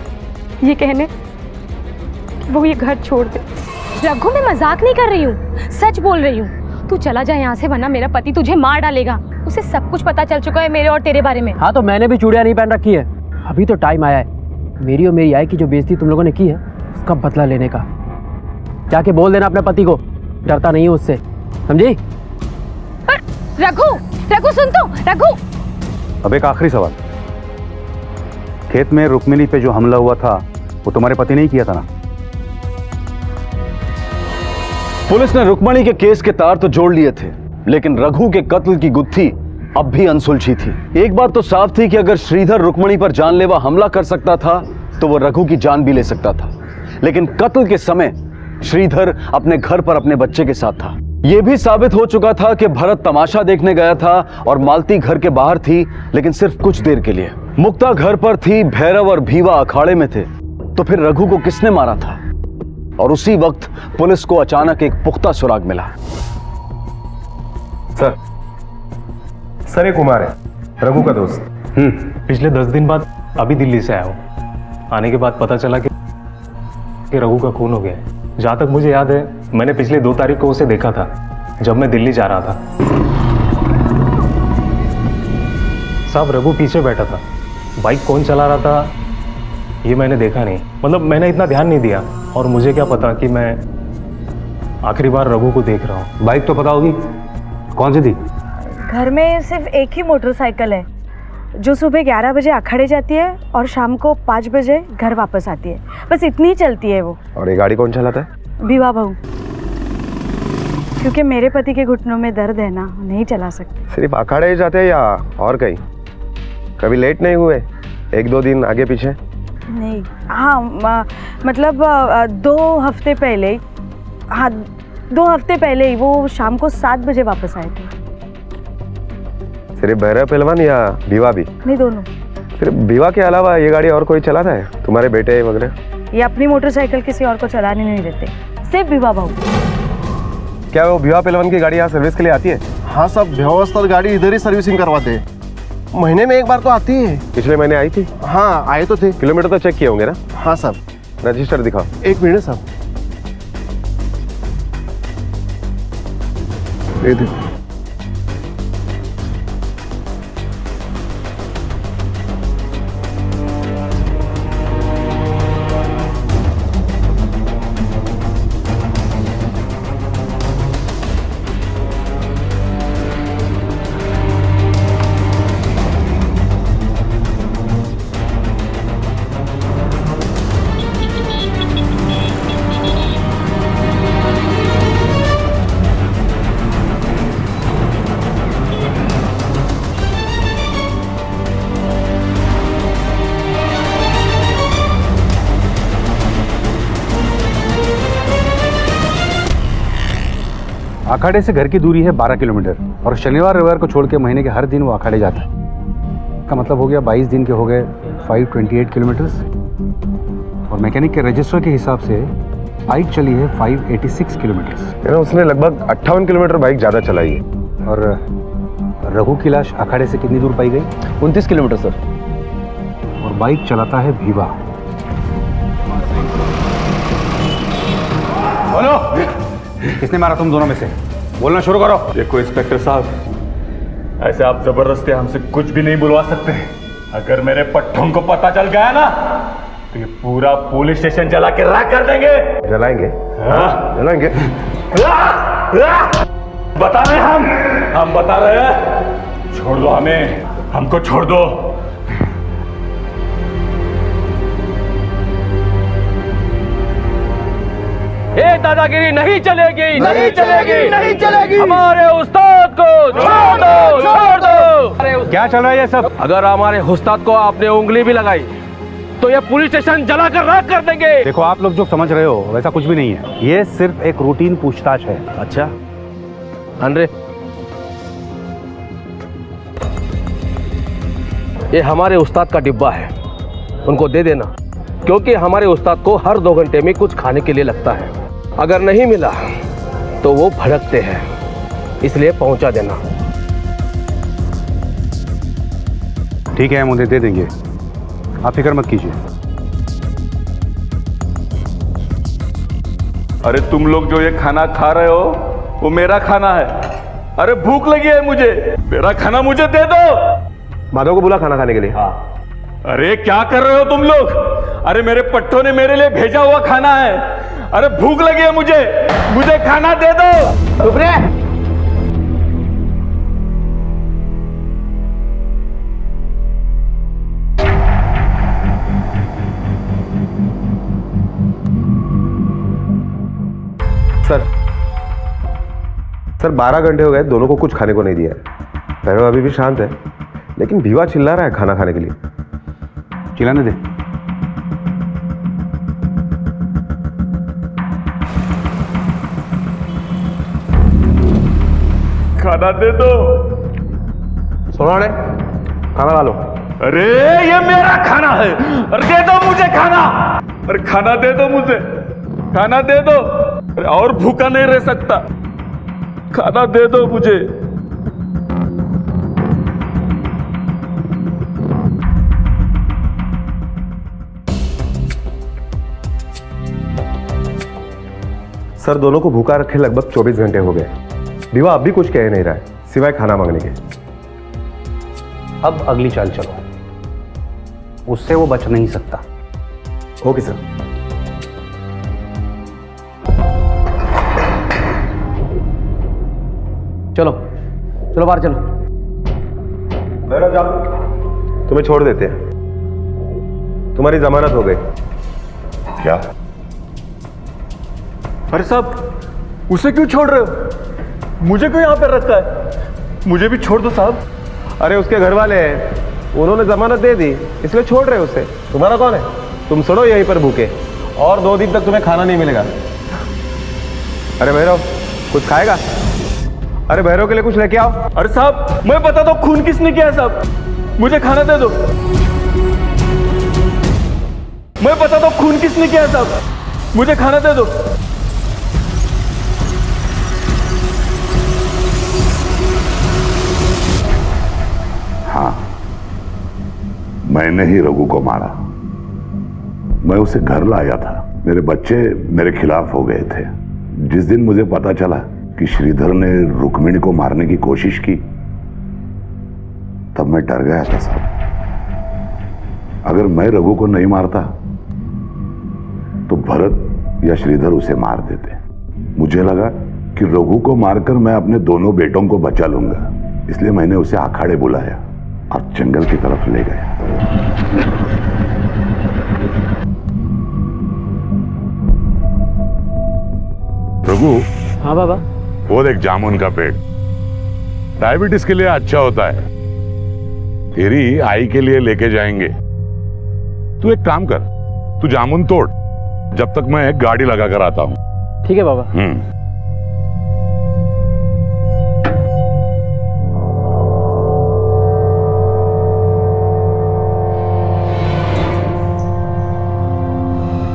ये कहने कि वो ये घर छोड़ दे। रघु, मैं मजाक नहीं कर रही हूँ, सच बोल रही हूँ। तू चला जा यहाँ से, वरना मेरा पति तुझे मार डालेगा। उसे सब कुछ पता चल चुका है मेरे और तेरे बारे में।
हाँ, तो मैंने भी चूड़ियाँ नहीं पहन रखी है। अभी तो टाइम आया है मेरी और मेरी आई की जो बेइज्जती तुम लोगों ने की है उसका बदला लेने का। जाके बोल देना अपने पति को, डरता नहीं हूँ उससे, समझी?
रघु सुन तो, रघु।
अब एक आखिरी सवाल, खेत में रुक्मिणी पे जो हमला हुआ था वो तुम्हारे पति ने ही किया था ना?
पुलिस ने रुक्मिणी के केस के तार तो जोड़ लिए थे, लेकिन रघु के कत्ल की गुत्थी अब भी अनसुलझी थी। एक बात तो साफ थी कि अगर श्रीधर रुक्मिणी पर जानलेवा हमला कर सकता था तो वो रघु की जान भी ले सकता था, लेकिन कत्ल के समय श्रीधर अपने घर पर अपने बच्चे के साथ था। यह भी साबित हो चुका था कि भरत तमाशा देखने गया था और मालती घर के बाहर थी, लेकिन सिर्फ कुछ देर के लिए। मुक्ता घर पर थी, भैरव और भीवा अखाड़े में थे। तो फिर रघु को किसने मारा था? और उसी वक्त पुलिस को अचानक एक पुख्ता सुराग मिला।
सर ये कुमार है, रघु का दोस्त।
पिछले 10 दिन बाद अभी दिल्ली से आया हूँ। आने के बाद पता चला कि रघु का खून हो गया है। जहाँ तक मुझे याद है, मैंने पिछले 2 तारीख को उसे देखा था जब मैं दिल्ली जा रहा था। साहब, रघु पीछे बैठा था, बाइक कौन चला रहा था ये मैंने देखा नहीं, मतलब मैंने इतना ध्यान नहीं दिया, और मुझे क्या पता कि मैं आखिरी बार रघु को देख रहा हूँ।
बाइक तो पता होगी, कौन सी थी?
घर में सिर्फ एक ही मोटरसाइकिल है जो सुबह 11 बजे अखाड़े जाती है और शाम को 5 बजे घर वापस आती है, बस इतनी चलती है वो।
और ये गाड़ी कौन चलाता है?
विवाह बहू, क्योंकि मेरे पति के घुटनों में दर्द है ना, नहीं चला सकते।
सिर्फ अखाड़े जाते हैं या और कहीं? कभी लेट नहीं हुए 1-2 दिन आगे पीछे?
नहीं, हाँ मतलब 2 हफ्ते पहले, हाँ 2 हफ्ते पहले ही वो शाम को 7 बजे वापस आए थे।
सिर्फ भैरव पहलवान या भीवा भी?
नहीं, दोनों।
सिर्फ भीवा के अलावा ये गाड़ी और कोई चलाता है? तुम्हारे बेटे वगैरह?
ये अपनी मोटरसाइकिल किसी और को चलाने नहीं देते, सिर्फ विवाह बहू।
क्या वो भीवा पहलवान की गाड़ी यहाँ सर्विस के लिए आती है?
हाँ सब, व्यवस्था गाड़ी इधर ही सर्विसिंग करवाते हैं, महीने में एक बार तो आती है।
पिछले महीने आई थी?
हाँ आए तो थे।
किलोमीटर तो चेक किए होंगे ना?
हाँ सब।
रजिस्टर दिखाओ।
1 मिनट साहब, ये देखो।
अखाड़े से घर की दूरी है 12 किलोमीटर, और शनिवार रविवार को छोड़ के महीने के हर दिन वो अखाड़े जाता है। का मतलब हो गया 22 दिन के हो गए 528 किलोमीटर्स, और मैकेनिक के रजिस्टर के हिसाब से बाइक चली है 586 किलोमीटर।
उसने लगभग 58 किलोमीटर बाइक ज़्यादा चलाई है।
और रघु की लाश अखाड़े से कितनी दूर पाई गई?
29 किलोमीटर सर।
और बाइक चलाता है भीवा।
बोलो, किसने मारा तुम दोनों में से? बोलना शुरू करो।
देखो इंस्पेक्टर साहब, ऐसे आप जबरदस्ती हमसे कुछ भी नहीं बुलवा सकते। अगर मेरे पट्टों को पता चल गया ना तो ये पूरा पुलिस स्टेशन जला के राख कर देंगे।
जलाएंगे? जलाएंगे?
बता रहे हम बता रहे हैं। छोड़ दो हमें, हमको छोड़ दो।
ये दादागिरी नहीं चलेगी,
नहीं चलेगी, नहीं चलेगी।
हमारे उस्ताद को छोड़ दो, छोड़ दो।
क्या चल रहा है ये सब?
अगर हमारे उस्ताद को आपने उंगली भी लगाई तो ये पुलिस स्टेशन जलाकर राख कर देंगे।
देखो, आप लोग जो समझ रहे हो वैसा कुछ भी नहीं है। ये सिर्फ एक रूटीन पूछताछ है।
अच्छा अनरे, ये हमारे उस्ताद का डिब्बा है, उनको दे देना, क्योंकि हमारे उस्ताद को हर 2 घंटे में कुछ खाने के लिए लगता है। अगर नहीं मिला तो वो भड़कते हैं, इसलिए पहुंचा देना।
ठीक है, हम उन्हें दे देंगे, आप फिक्र मत कीजिए।
अरे तुम लोग जो ये खाना खा रहे हो वो मेरा खाना है। अरे भूख लगी है मुझे, मेरा खाना मुझे दे दो।
माधव को बुला खाना खाने के लिए।
हाँ। अरे क्या कर रहे हो तुम लोग? अरे मेरे पट्टों ने मेरे लिए भेजा हुआ खाना है। अरे भूख लगी है मुझे खाना दे दो।
चुप रे।
सर 12 घंटे हो गए, दोनों को कुछ खाने को नहीं दिया है। भैरव अभी भी शांत है, लेकिन भीवा चिल्ला रहा है खाना खाने के लिए।
चिल्लाने दे।
खाना दे दो।
सुना ने, खाना खा लो।
अरे ये मेरा खाना है। अरे दे दो मुझे खाना। अरे खाना दे दो मुझे, खाना दे दो। अरे और भूखा नहीं रह सकता, खाना दे दो मुझे।
सर दोनों को भूखा रखे लगभग 24 घंटे हो गए। भीवा अब भी कुछ कह नहीं रहा है सिवाय खाना मांगने के।
अब अगली चाल चलो, उससे वो बच नहीं सकता।
Okay sir.
चलो चलो बाहर चलो।
तुम्हें छोड़ देते हैं, तुम्हारी जमानत हो गई।
क्या?
अरे साहब, उसे क्यों छोड़ रहे हो? मुझे क्यों यहाँ पे रखा है? मुझे भी छोड़ दो साहब।
अरे उसके घर वाले हैं, उन्होंने जमानत दे दी, इसलिए छोड़ रहे उसे। तुम्हारा कौन है? तुम सड़ो यहीं पर भूखे, और 2 दिन तक तुम्हें खाना नहीं मिलेगा। अरे भैरव, कुछ खाएगा? अरे भैरव के लिए कुछ लेके आओ।
अरे साहब, मैं बता दो खून किसने किया है साहब, मुझे खाना दे दो। मैं बता दो खून किसने किया है साहब, मुझे खाना दे दो।
हाँ, मैंने ही रघु को मारा। मैं उसे घर लाया था, मेरे बच्चे मेरे खिलाफ हो गए थे। जिस दिन मुझे पता चला कि श्रीधर ने रुक्मिणी को मारने की कोशिश की, तब मैं डर गया था साहब। अगर मैं रघु को नहीं मारता तो भरत या श्रीधर उसे मार देते। मुझे लगा कि रघु को मारकर मैं अपने दोनों बेटों को बचा लूंगा, इसलिए मैंने उसे अखाड़े बुलाया और जंगल की तरफ ले गया। रघु।
हाँ बाबा।
वो देख जामुन का पेड़, डायबिटीज के लिए अच्छा होता है। तेरी आई के लिए लेके जाएंगे। तू एक काम कर, तू जामुन तोड़, जब तक मैं एक गाड़ी लगा कर आता हूं।
ठीक है बाबा।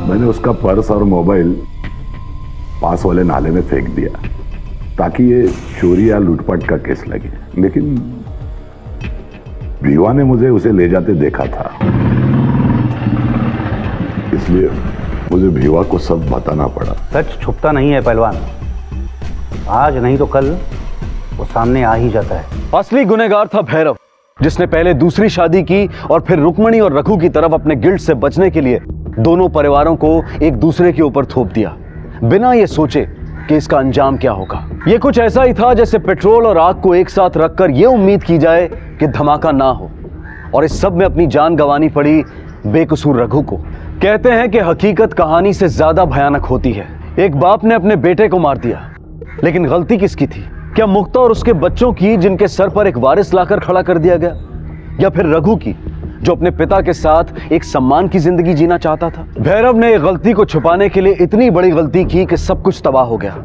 मैंने उसका पर्स और मोबाइल पास वाले नाले में फेंक दिया ताकि ये चोरी या लूटपाट का केस लगे, लेकिन भीवा ने मुझे उसे ले जाते देखा था, इसलिए मुझे भीवा को सब बताना पड़ा।
सच छुपता नहीं है पहलवान, आज नहीं तो कल वो सामने आ ही जाता है।
असली गुनहगार था भैरव, जिसने पहले दूसरी शादी की और फिर रुक्मणी और रघु की तरफ अपने गिल्ट से बचने के लिए दोनों परिवारों को एक दूसरे के ऊपर थोप दिया, बिना ये सोचे कि इसका अंजाम क्या होगा। ये कुछ ऐसा ही था जैसे पेट्रोल और आग को एक साथ रखकर यह उम्मीद की जाए कि धमाका ना हो, और इस सब में अपनी जान गंवानी पड़ी बेकसूर रघु को। कहते हैं कि हकीकत कहानी से ज्यादा भयानक होती है। एक बाप ने अपने बेटे को मार दिया, लेकिन गलती किसकी थी? क्या मुक्ता और उसके बच्चों की, जिनके सर पर एक वारिस लाकर खड़ा कर दिया गया, या फिर रघु की, जो अपने पिता के साथ एक सम्मान की जिंदगी जीना चाहता था? भैरव ने गलती को छुपाने के लिए इतनी बड़ी गलती की कि सब कुछ तबाह हो गया,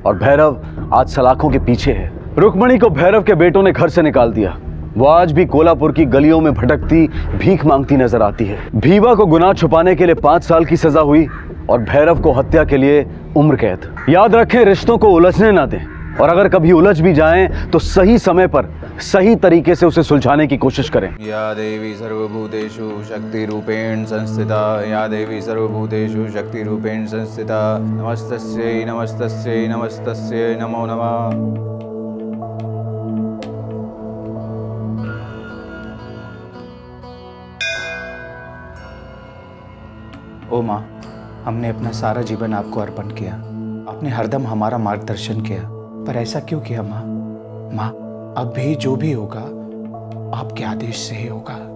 और भैरव आज सलाखों के पीछे है। रुक्मणी को भैरव के बेटों ने घर से निकाल दिया। वो आज भी कोल्हापुर की गलियों में भटकती भीख मांगती नजर आती है। भीवा को गुनाह छुपाने के लिए 5 साल की सजा हुई और भैरव को हत्या के लिए उम्र कैद। याद रखें, रिश्तों को उलझने ना दें, और अगर कभी उलझ भी जाएं तो सही समय पर सही तरीके से उसे सुलझाने की कोशिश करें।
या देवी सर्वभूतेषु शक्तिरूपेण संस्थिता, या देवी सर्वभूतेषु शक्तिरूपेण संस्थिता, नमस्तस्यै नमस्तस्यै नमस्तस्यै नमो नमः। ओ माँ, हमने अपना सारा जीवन आपको अर्पण किया, आपने हरदम हमारा मार्गदर्शन किया, पर ऐसा क्यों किया माँ? माँ, अब भी जो भी होगा आपके आदेश से ही होगा।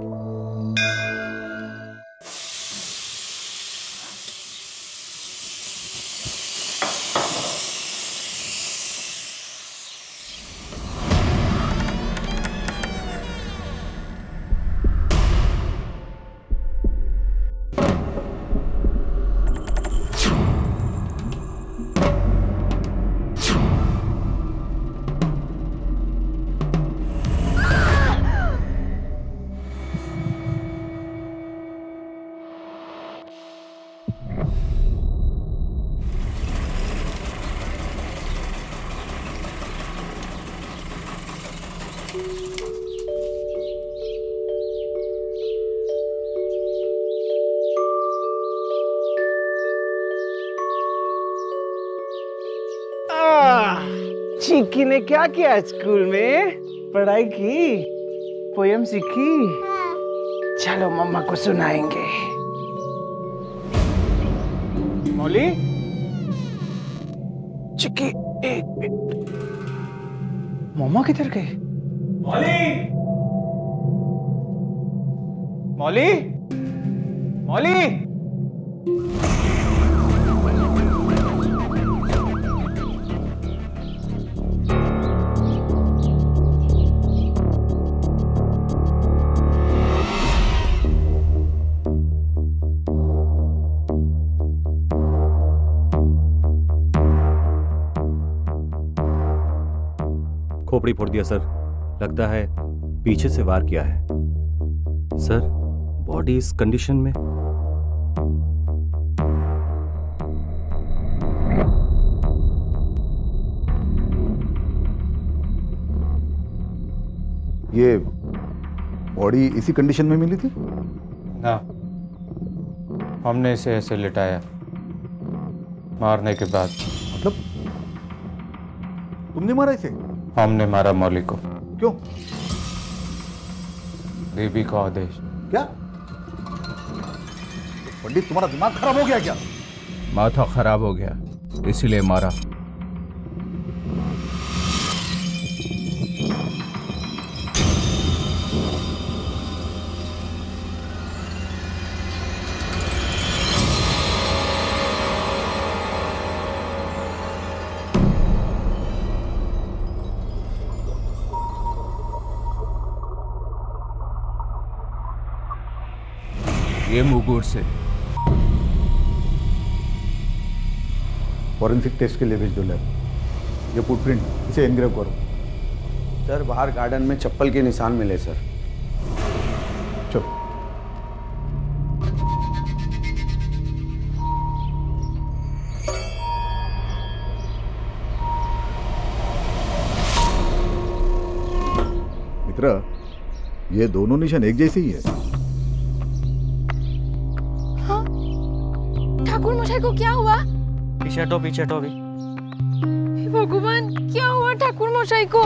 चिक्की ने क्या किया स्कूल में? पढ़ाई की, पोयम सीखी? चलो मम्मा को सुनाएंगे। मौली, चिक्की एक मिनट, मम्मा किधर गए? मौली, मौली, मौली।
खोपड़ी फोड़ दिया सर, लगता है पीछे से वार किया है। सर, बॉडी इस कंडीशन में?
ये बॉडी इसी कंडीशन में मिली थी?
ना, हमने इसे ऐसे लिटाया मारने के बाद।
मतलब तुमने मारा इसे?
हमने मारा मौली को।
क्यों?
देवी का आदेश।
क्या पंडित, तुम्हारा दिमाग खराब हो गया क्या?
माथा खराब हो गया, इसीलिए मारा। ये मुगुर से
फॉरेंसिक टेस्ट के लिए भेज दो लैब। ये फुटप्रिंट, इसे एनग्रेव करो।
सर, बाहर गार्डन में चप्पल के निशान मिले सर।
चलो। मित्र,
ये दोनों निशान एक जैसे ही है।
हाँ? ठाकुर मशाई को क्या हुआ?
पीछे हटो अभी।
भगवान, क्या हुआ ठाकुर मशाई को?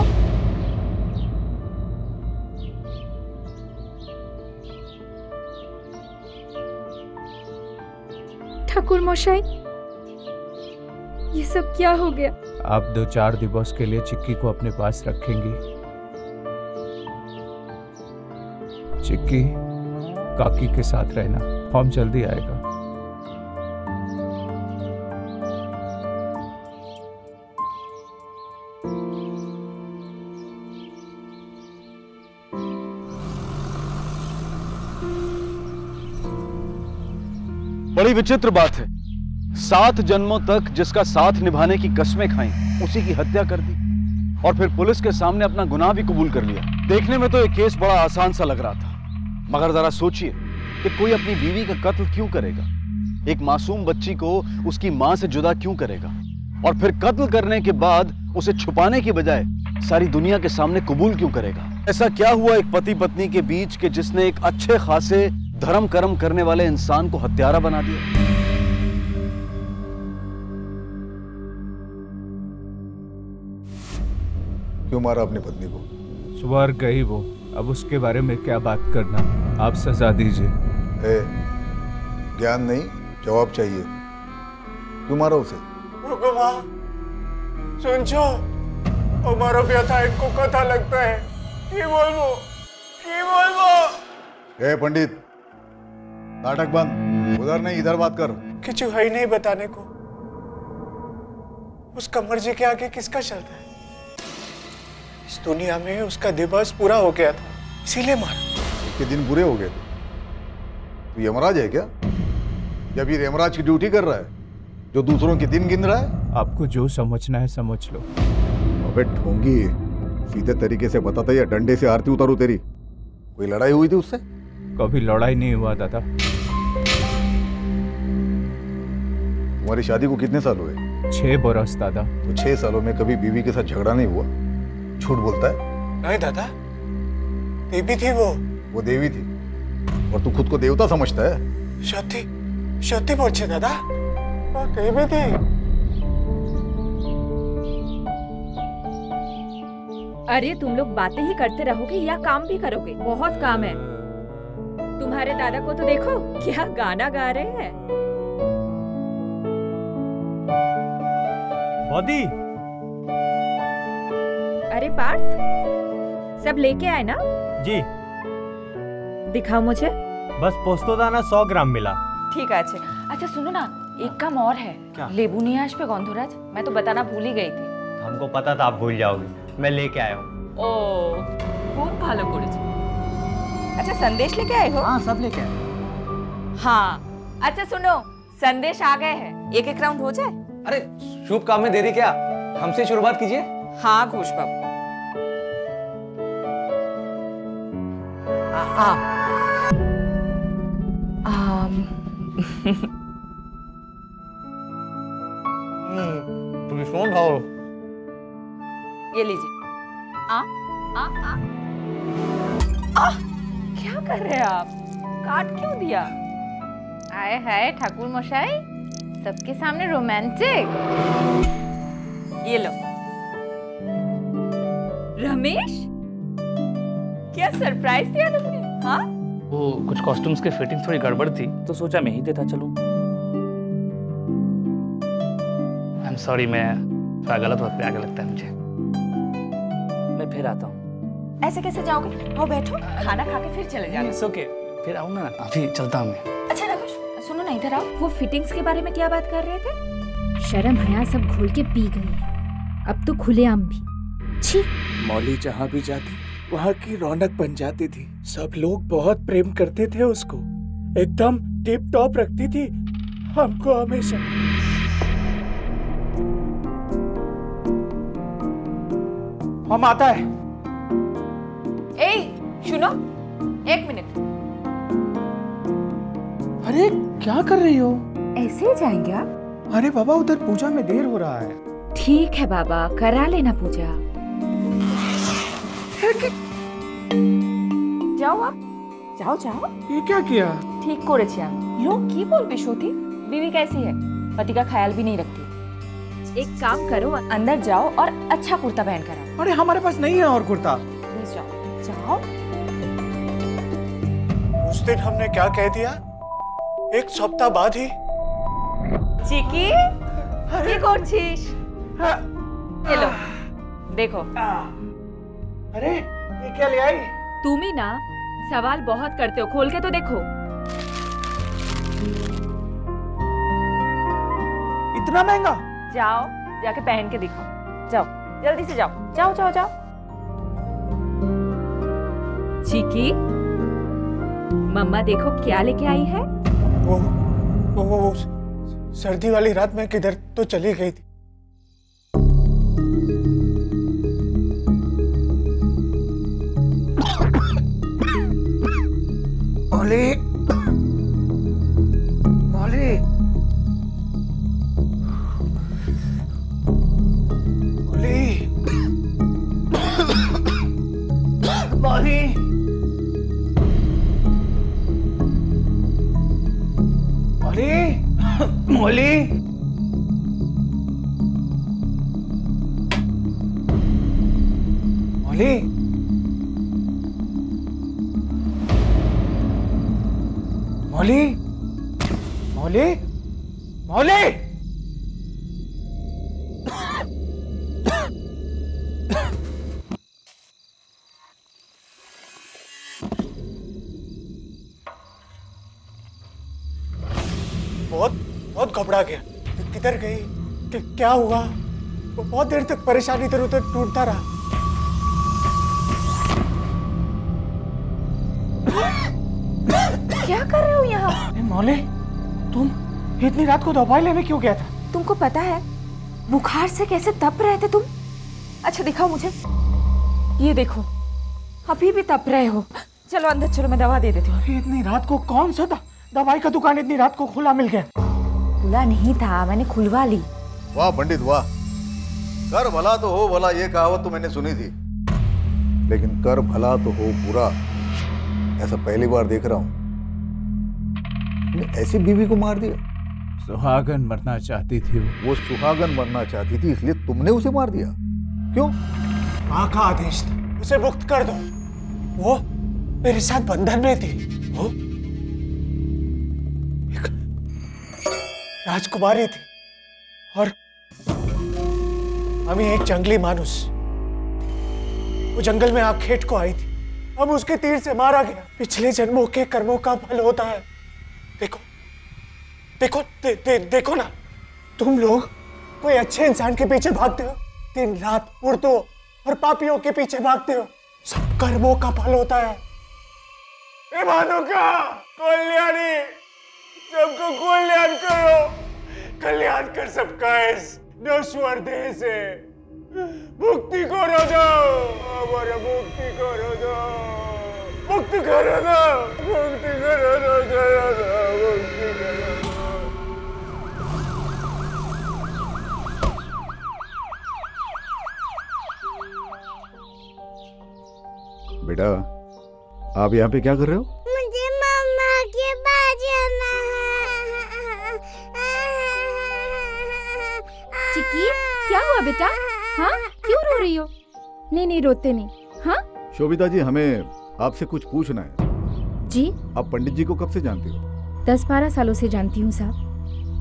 ठाकुर मशाई, ये सब क्या हो गया?
आप 2-4 दिवस के लिए चिक्की को अपने पास रखेंगी। चिक्की, काकी के साथ रहना, हम जल्दी आएगा।
बड़ी विचित्र बात है, 7 जन्मों तक जिसका साथ निभाने की कसमें खाई, उसी की हत्या कर दी और फिर पुलिस के सामने अपना गुनाह भी कबूल कर लिया। देखने में तो ये केस बड़ा आसान सा लग रहा था, मगर जरा सोचिए कि कोई अपनी बीवी का कत्ल क्यों करेगा, एक मासूम बच्ची को उसकी मां से जुदा क्यों करेगा, और फिर कत्ल करने के बाद उसे छुपाने की बजाय सारी दुनिया के सामने कबूल क्यों करेगा। ऐसा क्या हुआ एक पति पत्नी के बीच कि जिसने एक अच्छे खासे धर्म कर्म करने वाले इंसान को हत्यारा बना दिया।
क्यों मारा अपनी पत्नी को?
स्वर्ग गई वो, अब उसके बारे में क्या बात करना, आप सजा दीजिए।
ज्ञान नहीं, जवाब चाहिए। क्यों मारा उसे?
भगवान, सुन छो, हमारा व्यथा इनको कथा लगता है। की बोलबो?
पंडित, नाटक बंद, उधर नहीं इधर बात कर।
कुछ है ही नहीं बताने को। उसका मर्जी के आगे किसका चलता है? इस दुनिया में उसका दिवस पूरा हो गया था, इसीलिए मारा।
उसके दिन बुरे हो गए थे। तो यमराज है क्या? जब ये यमराज की ड्यूटी कर रहा है, जो दूसरों के दिन गिन रहा है।
आपको जो समझना है समझ लो।
अबे ढोंगी, सीधे तरीके से बता था या डंडे से आरती उतारू तेरी? कोई लड़ाई हुई थी उससे?
कभी लड़ाई नहीं हुआ दादा।
तुम्हारी शादी को कितने साल हुए?
6 बरस दादा।
तो 6 सालों में कभी बीवी के साथ झगड़ा नहीं हुआ? झूठ बोलता है?
नहीं दादा, देवी थी वो
देवी थी और तू खुद को देवता समझता है?
सत्य बोल दादा, वो देवी थी।
अरे तुम लोग बातें ही करते रहोगे या काम भी करोगे? बहुत काम है। तुम्हारे दादा को तो देखो, क्या गाना गा रहे हैं।
बॉडी।
अरे पार्थ, सब लेके आए ना?
जी।
दिखाओ मुझे।
बस पोस्तोदाना 100 ग्राम मिला।
ठीक है। अच्छा सुनो ना, एक काम और है।
क्या?
लेबू नहीं आज पे गंधराज, मैं तो बताना भूल ही गई थी।
हमको पता था आप भूल जाओगे, मैं लेके आया हूँ।
ओ, खूब भालो करेছি। अच्छा संदेश लेके आए हो?
हाँ सब लेके आए।
हाँ अच्छा सुनो, संदेश आ गए हैं, एक राउंड हो जाए।
अरे शुभ काम में देरी क्या, हमसे शुरुआत कीजिए।
हाँ घोष बाबू। ये लीजिए। क्या कर रहे हैं आप? काट क्यों दिया?
आए हाय ठाकुर मशाई, सबके सामने रोमांटिक।
ये लो। रमेश, क्या सरप्राइज दिया तुमने? हाँ?
वो कुछ कॉस्ट्यूम्स के फिटिंग थोड़ी गड़बड़ थी, तो सोचा मैं ही देता चलूं। आई एम सॉरी, मैं थोड़ा गलत वक्त पे आगे लगता है मुझे। मैं फिर आता हूँ।
ऐसे कैसे जाओगे? आओ बैठो, खाना खा के फिर चले जाओगे।
इट्स ओके, फिर आऊंगा ना, अभी चलता हूँ मैं।
अच्छा रमेश, सुनो ना, इधर आओ। वो फिटिंग्स के बारे में क्या बात कर रहे थे?
शर्म हया सब घोल के पी गई है, अब तो खुलेआम भी। छी।
मौली जहाँ भी जाती वहाँ की रौनक बन जाती थी। सब लोग बहुत प्रेम करते थे उसको, एकदम टिप टॉप रखती थी हमको हमेशा।
हम आता है।
ए सुनो, 1 मिनट।
अरे क्या कर रही हो?
ऐसे ही जाएंगे आप?
अरे बाबा, उधर पूजा में देर हो रहा है।
ठीक है बाबा, करा लेना पूजा। যাও आप जाओ जाओ।
ये क्या किया?
ठीक করেছি আমি। लोग की बोल बिशोती? बीवी कैसी है? पति का ख्याल भी नहीं रखती। एक काम करो, अंदर जाओ और अच्छा कुर्ता पहन कर आओ।
अरे हमारे पास नहीं है और कुर्ता।
प्लीज जाओ जाओ।
उस दिन हमने क्या कह दिया? एक सप्ताह बाद ही।
चिकी কি করছিস? এলো देखो।
अरे ये क्या ले आई?
तुम ही ना सवाल बहुत करते हो, खोल के तो देखो।
इतना महंगा?
जाओ जाके पहन के दिखाओ, जाओ जल्दी से जाओ जाओ जाओ जाओ। चिकी मम्मा देखो क्या लेके आई है।
वो सर्दी वाली रात में किधर तो चली गई थी। मौली मौली मौली मौली मौली मौली मौली मौली मौली मौली बहुत घबरा गया। किधर गई? क्या हुआ? बहुत देर तक परेशान इधर उधर टूटता रहा।
क्या कर रहे हो यहाँ?
मौली तुम इतनी रात को दवाई लेने क्यों गया था?
तुमको पता है बुखार से कैसे तप रहे थे तुम? अच्छा दिखाओ मुझे, ये देखो अभी भी तप रहे हो। चलो अंदर चलो, मैं दवा दे देती हूँ।
इतनी रात को कौन सा दवाई का दुकान इतनी रात को खुला मिल गया?
खुला नहीं था, मैंने खुलवा ली।
वाह पंडित वाह, कर भला तो हो भला, ये कहावत तो मैंने सुनी थी, लेकिन कर भला तो हो बुरा ऐसा पहली बार देख रहा हूँ। ऐसी बीवी को मार दिया?
सुहागन मरना चाहती थी
वो सुहागन मरना चाहती थी इसलिए तुमने उसे मार दिया? क्यों?
माँ का आदेश था, उसे मुक्त कर दो। वो मेरे साथ बंधन में थी। वो एक राजकुमारी थी और हम एक जंगली मानुस। वो जंगल में आखेट को आई थी, हम उसके तीर से मारा गया। पिछले जन्मों के कर्मों का फल होता है। देखो देखो देखो ना, तुम लोग कोई अच्छे इंसान के पीछे भागते हो, दिन रात उड़ते हो और पापियों के पीछे भागते हो। सब कर्मों का फल होता है। हे भानुका कल्याणी, सबको कल्याण करो, कल्याण कर सबका इस नश्वर देह से। मुक्ति करो दो, हमारा मुक्ति करो दो, मुक्ति करो दो, मुक्ति करो दो, करो दो, मुक्ति करो दो।
बेटा आप यहाँ पे क्या कर रहे हो?
मुझे मम्मा के पास जाना है।
चिक्की क्या हुआ बेटा? हाँ क्यों रो रही हो? नहीं रोते नहीं। हाँ
शोभिता जी हमें आपसे कुछ पूछना है।
जी
आप पंडित जी को कब से जानती हो?
10-12 सालों से जानती हूँ साहब,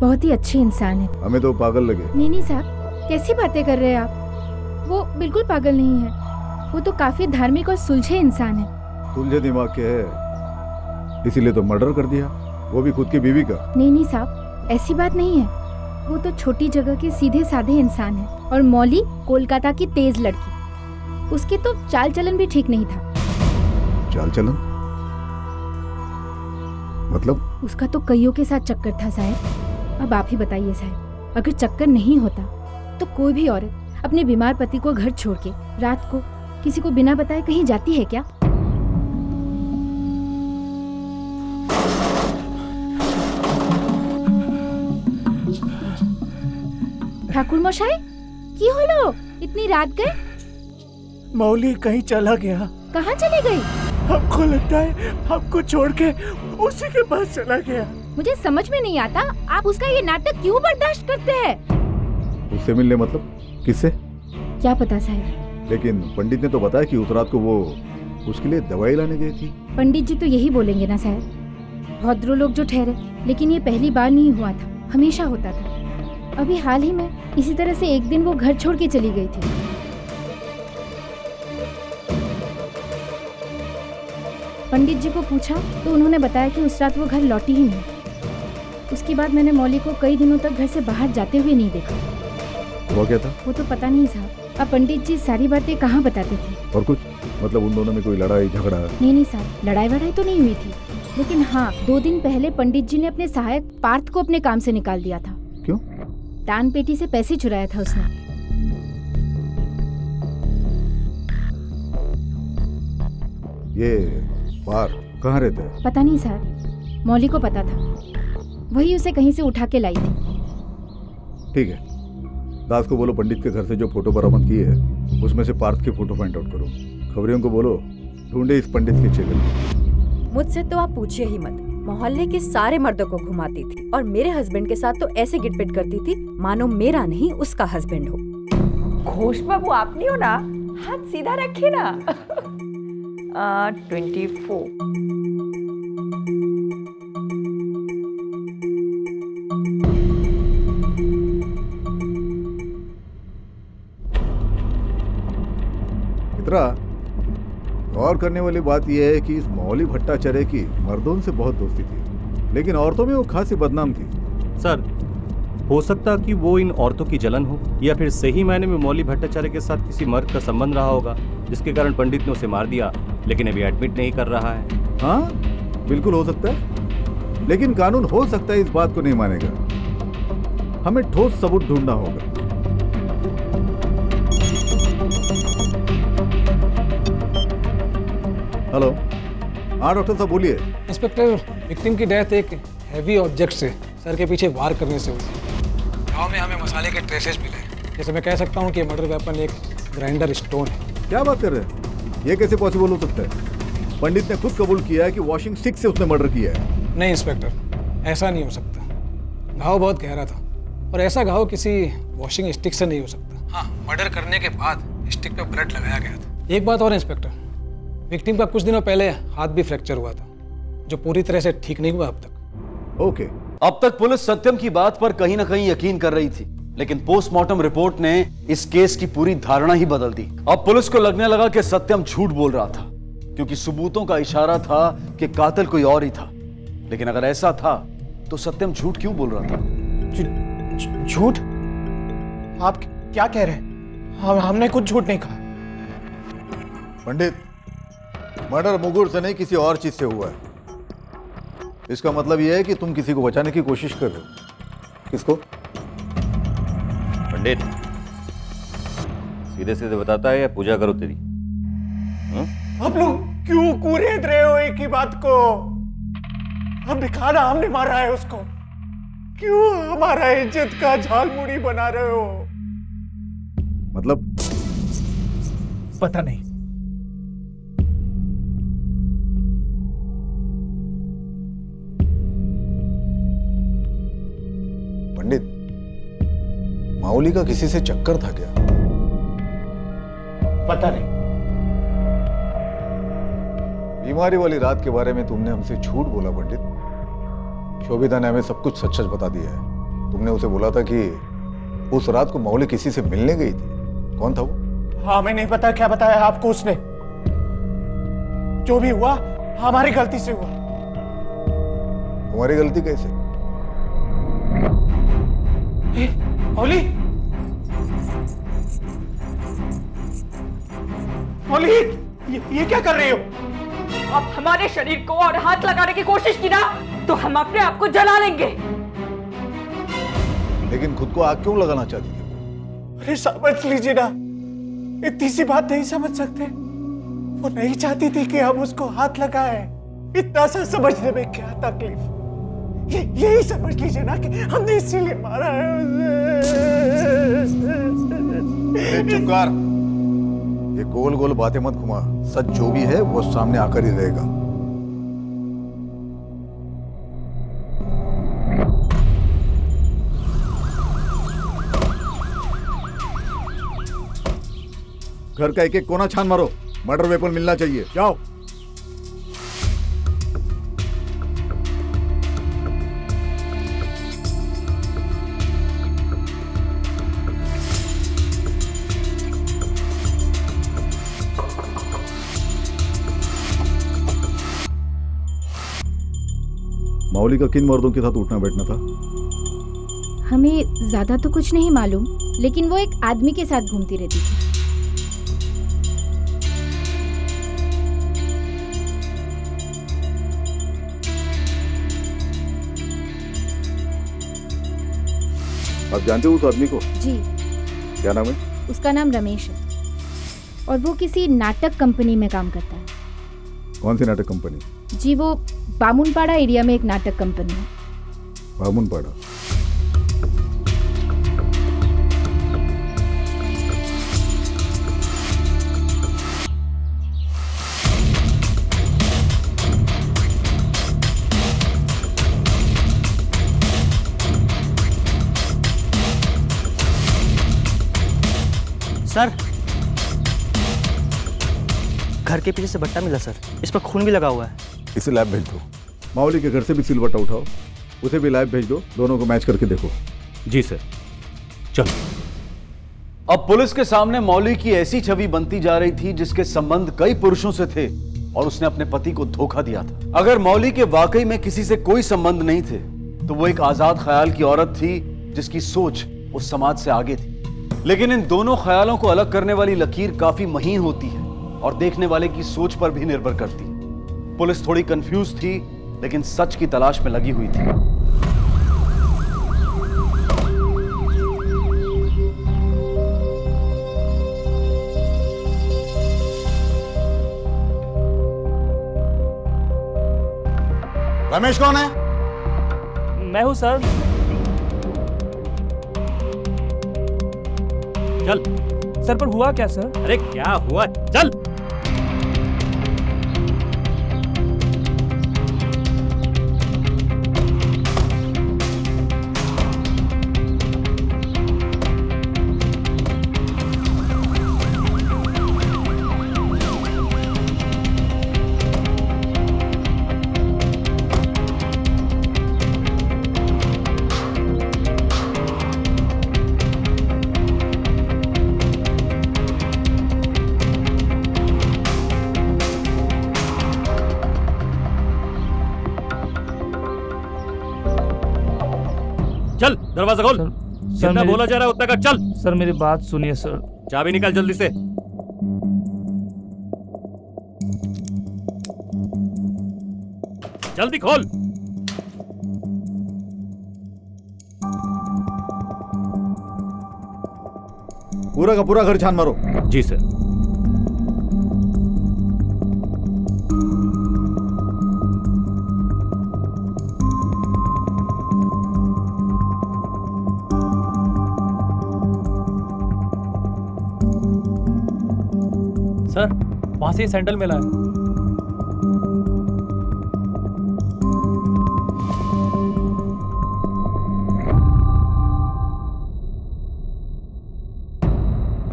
बहुत ही अच्छे इंसान है।
हमें तो पागल लगे।
नहीं साहब, कैसी बातें कर रहे हैं आप? वो बिल्कुल पागल नहीं है, वो तो काफी धार्मिक और सुलझे इंसान है।
सुलझे दिमाग के है, इसीलिए तो मर्डर कर दिया, वो भी खुद की बीवी का।
नहीं साहब, ऐसी बात नहीं है। वो तो छोटी जगह के सीधे साधे इंसान है। और मौली कोलकाता की तेज लड़की, उसकी तो चाल चलन भी ठीक नहीं था।
चाल चलन मतलब?
उसका तो कईयों के साथ चक्कर था साहब। अब आप ही बताइए साहब, अगर चक्कर नहीं होता तो कोई भी औरत अपने बीमार पति को घर छोड़ के रात को किसी को बिना बताए कहीं जाती है क्या? ठाकुर मशाई की होलो, इतनी रात गए?
मौली कहीं चला गया।
कहाँ चली गई?
हमको लगता है हमको छोड़ के उसी के पास चला गया।
मुझे समझ में नहीं आता आप उसका ये नाटक क्यों बर्दाश्त करते हैं।
उससे मिलने मतलब किससे?
क्या पता साहब।
लेकिन पंडित ने तो बताया कि उस रात को वो उसके लिए दवाई लाने गई थी।
पंडित जी तो यही बोलेंगे ना साहब। भद्रो लोग जो ठहरे, लेकिन ये पहली बार नहीं हुआ था, हमेशा होता था। अभी हाल ही में इसी तरह से एक दिन वो घर छोड़ के चली गई थी। पंडित जी को पूछा तो उन्होंने बताया कि उस रात वो घर लौटी ही नहीं। उसके बाद मैंने मौली को कई दिनों तक घर से बाहर जाते हुए नहीं देखा।
वो क्या था?
वो तो पता नहीं साहब। अब पंडित जी सारी बातें कहाँ बताते थे।
और कुछ मतलब उन दोनों में कोई लड़ाई झगड़ा?
नहीं साहब, लड़ाई वड़ाई तो नहीं हुई थी। लेकिन हाँ, 2 दिन पहले पंडित जी ने अपने सहायक पार्थ को अपने काम से निकाल दिया था।
क्यों?
दान पेटी से पैसे चुराया था उसने।
ये पार्थ कहाँ रहते हैं?
पता नहीं साहब, मौली को पता था। वही उसे कहीं से उठा के लाई थी।
ठीक है, दास को बोलो पंडित के घर से जो फोटो बरामद की है उसमें से पार्थ की फोटो फाइंड आउट करो। खबरियों को बोलो ढूंढे इस पंडित की चेहरे।
मुझसे तो आप पूछिए ही मत। मोहल्ले के सारे मर्दों को घुमाती थी और मेरे हस्बैंड के साथ तो ऐसे गिटपिट करती थी मानो मेरा नहीं उसका हस्बैंड हो।
घोष बाबू आप नहीं हो ना, हाथ सीधा रखिए ना। 24।
गौर करने वाली बात यह है कि इस मौली भट्टाचार्य की मर्दों से बहुत दोस्ती थी, लेकिन औरतों में वो खासी बदनाम थी।
सर, हो सकता कि वो इन औरतों की जलन हो, या फिर सही मायने में मौली भट्टाचार्य के साथ किसी मर्द का संबंध रहा होगा, जिसके कारण पंडित ने उसे मार दिया, लेकिन अभी एडमिट नहीं कर रहा है।
हाँ, बिल्कुल हो सकता है, लेकिन कानून हो सकता है इस बात को नहीं मानेगा। हमें ठोस सबूत ढूंढना होगा। हेलो, हाँ डॉक्टर साहब बोलिए।
इंस्पेक्टर, विक्टिम की डेथ एक हैवी ऑब्जेक्ट से सर के पीछे वार करने से हुई। गांव में हमें मसाले के ट्रेसेस मिले। जैसे मैं कह सकता हूँ कि मर्डर वेपन एक ग्राइंडर स्टोन है।
क्या बात कर रहे हैं? ये कैसे पॉसिबल हो सकता है? पंडित ने खुद कबूल किया है कि वॉशिंग स्टिक से उसने मर्डर किया है।
नहीं इंस्पेक्टर, ऐसा नहीं हो सकता। घाव बहुत गहरा था और ऐसा घाव किसी वॉशिंग स्टिक से नहीं हो सकता। हाँ, मर्डर करने के बाद स्टिक पे ब्लड लगाया गया था। एक बात और इंस्पेक्टर, विक्टिम का कुछ दिनों पहले हाथ भी फ्रैक्चर हुआ था, जो पूरी तरह से ठीक नहीं हुआ अब तक।
ओके। अब तक पुलिस सत्यम की बात पर कहीं ना कहीं यकीन कर रही थी, लेकिन पोस्टमार्टम रिपोर्ट ने इस केस की पूरी धारणा ही बदल दी। अब पुलिस को लगने लगा कि सत्यम झूठ बोल रहा था, क्योंकि सबूतों का इशारा था कि कातिल कोई और ही था। लेकिन अगर ऐसा था तो सत्यम झूठ क्यों बोल रहा था?
झूठ? आप क्या कह रहे हैं? हमने कुछ झूठ नहीं कहा।
पंडित, मर्डर मुगुर से नहीं किसी और चीज से हुआ है। इसका मतलब यह है कि तुम किसी को बचाने की कोशिश कर रहे हो। किसको?
पंडित, सीधे सीधे बताता है या पूजा करो तेरी?
आप लोग क्यों कूरेद रहे हो एक ही बात को? हमने कहा ना हमने मारा है उसको। क्यों हमारा इज्जत का झालमुड़ी बना रहे हो?
मतलब?
पता नहीं।
पंडित, माउली का किसी से चक्कर था क्या?
पता नहीं।
बीमारी वाली रात के बारे में तुमने हमसे झूठ बोला पंडित। शोभिता ने हमें सब कुछ सच सच बता दिया है। तुमने उसे बोला था कि उस रात को माउली किसी से मिलने गई थी। कौन था वो?
हाँ, हमें नहीं पता क्या बताया आपको उसने। जो भी हुआ हमारी गलती से हुआ।
तुम्हारी गलती कैसे?
मौली, मौली, ये क्या कर रहे हो?
आप हमारे शरीर को और हाथ लगाने की कोशिश की ना तो हम अपने आप को जला लेंगे।
लेकिन खुद को आग क्यों लगाना चाहती थी?
अरे समझ लीजिए ना, इतनी सी बात नहीं समझ सकते? वो नहीं चाहती थी कि हम उसको हाथ लगाएं। इतना सा समझने में क्या तकलीफ? यही समझ लीजिए ना कि हमने इसीलिए मारा है उसे।
चुप कर। ये गोल गोल बातें मत घुमा। सच जो भी है वो सामने आकर ही रहेगा। घर का एक एक कोना छान मारो। मर्डर वेपन मिलना चाहिए। जाओ। मौली का किन मर्दों के साथ उठना बैठना था?
हमें ज्यादा तो कुछ नहीं मालूम, लेकिन वो एक आदमी के साथ घूमती रहती थी।
आप जानते हो उस आदमी को?
जी।
क्या नाम है?
उसका नाम रमेश है और वो किसी नाटक कंपनी में काम करता है।
कौन सी नाटक कंपनी?
जी वो बामुनपाड़ा एरिया में एक नाटक कंपनी है।
बामुनपाड़ा?
सर, घर के पीछे से बट्टा मिला सर, इस पर खून भी लगा हुआ है।
इसे लैब भेज दो। मावली के घर से भी सिलबट्टा उठाओ, उसे भी लैब भेज दो। दोनों को मैच करके देखो।
जी सर। चलो।
अब पुलिस के सामने मौली की ऐसी छवि बनती जा रही थी जिसके संबंध कई पुरुषों से थे और उसने अपने पति को धोखा दिया था। अगर मौली के वाकई में किसी से कोई संबंध नहीं थे तो वो एक आजाद ख्याल की औरत थी जिसकी सोच उस समाज से आगे थी। लेकिन इन दोनों ख्यालों को अलग करने वाली लकीर काफी महीन होती है और देखने वाले की सोच पर भी निर्भर करती है। पुलिस थोड़ी कंफ्यूज थी लेकिन सच की तलाश में लगी हुई थी।
रमेश कौन है?
मैं हूं सर।
चल।
सर पर हुआ क्या सर?
अरे क्या हुआ? चल। चल दरवाजा खोल। जितना बोला जा रहा है उतना का चल।
सर मेरी बात सुनिए सर।
चाबी निकाल जल्दी से। जल्दी खोल।
पूरा का पूरा घर छान मारो।
जी सर।
सर वहां से सैंडल मिला है।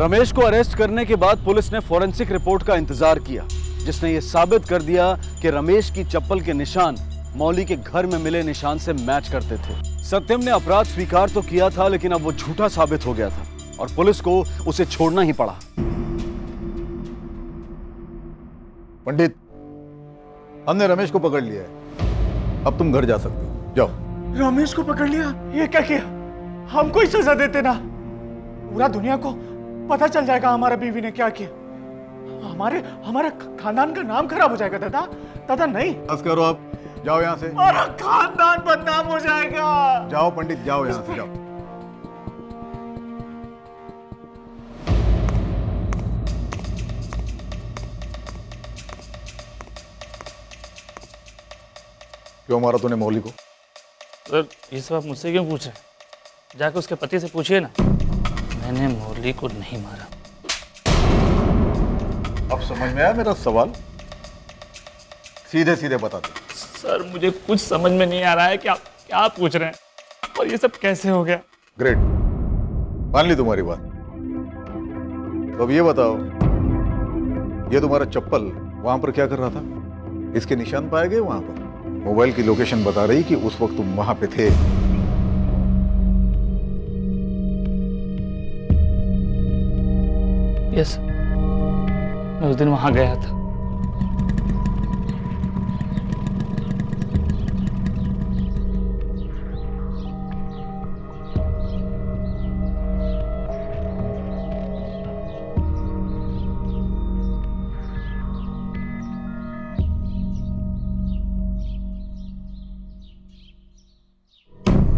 रमेश को अरेस्ट करने के बाद पुलिस ने फॉरेंसिक रिपोर्ट का इंतजार किया जिसने यह साबित कर दिया कि रमेश की चप्पल के निशान मौली के घर में मिले निशान से मैच करते थे। सत्यम ने अपराध स्वीकार तो किया था लेकिन अब वो झूठा साबित हो गया था और पुलिस को उसे छोड़ना ही पड़ा।
पंडित, हमने रमेश को पकड़ लिया है। अब तुम घर जा सकते हो। जाओ।
रमेश को पकड़ लिया? ये क्या किया? हमको ही सजा देते ना। पूरा दुनिया को पता चल जाएगा हमारा बीवी ने क्या किया। हमारा खानदान का नाम खराब हो जाएगा। दादा दादा नहीं।
बस करो, आप जाओ यहाँ से।
हमारा खानदान बदनाम हो जाएगा।
जाओ पंडित, जाओ यहाँ से, जाओ। क्यों मारा तूने मौली को?
सर ये सब आप मुझसे क्यों पूछे? जाकर उसके पति से पूछिए ना। मैंने मौली को नहीं मारा।
अब समझ में आया मेरा सवाल? सीधे सीधे बता दो।
सर मुझे कुछ समझ में नहीं आ रहा है कि आप क्या पूछ रहे हैं और ये सब कैसे हो गया।
ग्रेट, मान ली तुम्हारी बात। तो अब ये बताओ, ये तुम्हारा चप्पल वहां पर क्या कर रहा था? इसके निशान पाए गए वहां पर? मोबाइल की लोकेशन बता रही कि उस वक्त तुम वहां पे थे।
यस, मैं उस दिन वहां गया था।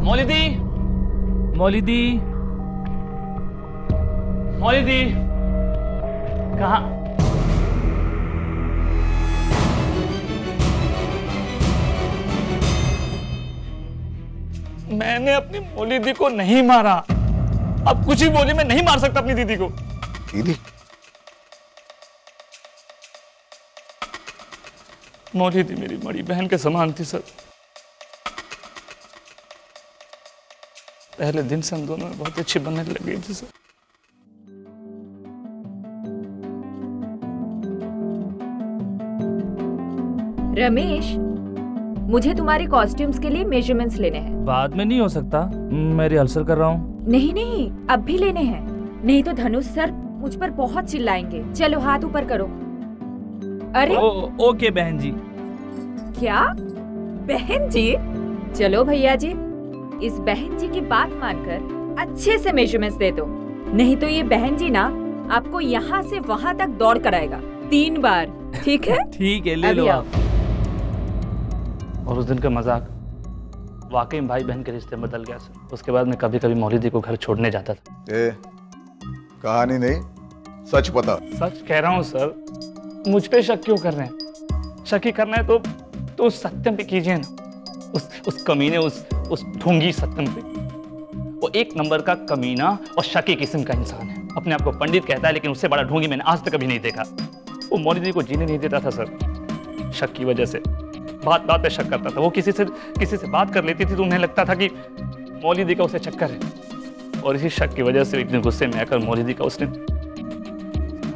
मौलिदी, मौलिदी, मौलिदी, कहाँ? मैंने अपनी मौलिदी को नहीं मारा। अब कुछ ही बोलिए, मैं नहीं मार सकता अपनी दीदी को।
दीदी?
मौलिदी मेरी बड़ी बहन के समान थी सर। पहले दिन से हम दोनों में बहुत अच्छी बनने लग गई थी सर।
रमेश, मुझे तुम्हारे कॉस्ट्यूम्स के लिए मेजरमेंट्स लेने हैं।
बाद में नहीं हो सकता, मैं रिहर्सल कर रहा हूँ।
नहीं नहीं, अब भी लेने हैं, नहीं तो धनुष सर मुझ पर बहुत चिल्लाएंगे। चलो हाथ ऊपर करो। अरे
ओके बहन जी।
क्या बहन जी? चलो भैया जी, इस बहन जी की बात मानकर अच्छे से मेजरमेंट्स दे दो, नहीं तो ये बहन जी ना आपको यहाँ से वहाँ तक दौड़ कराएगा 3 बार। ठीक है?
ठीक है, ले लो आप। और उस दिन का मजाक वाकई भाई बहन के रिश्ते में बदल गया सर। उसके बाद मैं कभी कभी मौलिदी को घर छोड़ने जाता था।
कहानी नहीं, सच बता।
सच कह रहा हूँ सर। मुझ पे शक क्यों कर रहे हैं? शक ही करना है तो उस सत्यम पे कीजिए ना। उस कमीने, उस ढोंगी सत्यम पे। वो एक नंबर का कमीना और शकी किस्म का इंसान है। अपने आप को पंडित कहता है, लेकिन उससे बड़ा ढोंगी मैंने आज तक कभी नहीं देखा। वो मौलिदी को जीने नहीं देता था सर, शक की वजह से। बात बात पे शक करता था। वो किसी से बात कर लेती थी तो उन्हें लगता था कि मौलिदी का उसे चक्कर है, और इसी शक की वजह से एक दिन गुस्से में आकर मौलिदी का उसने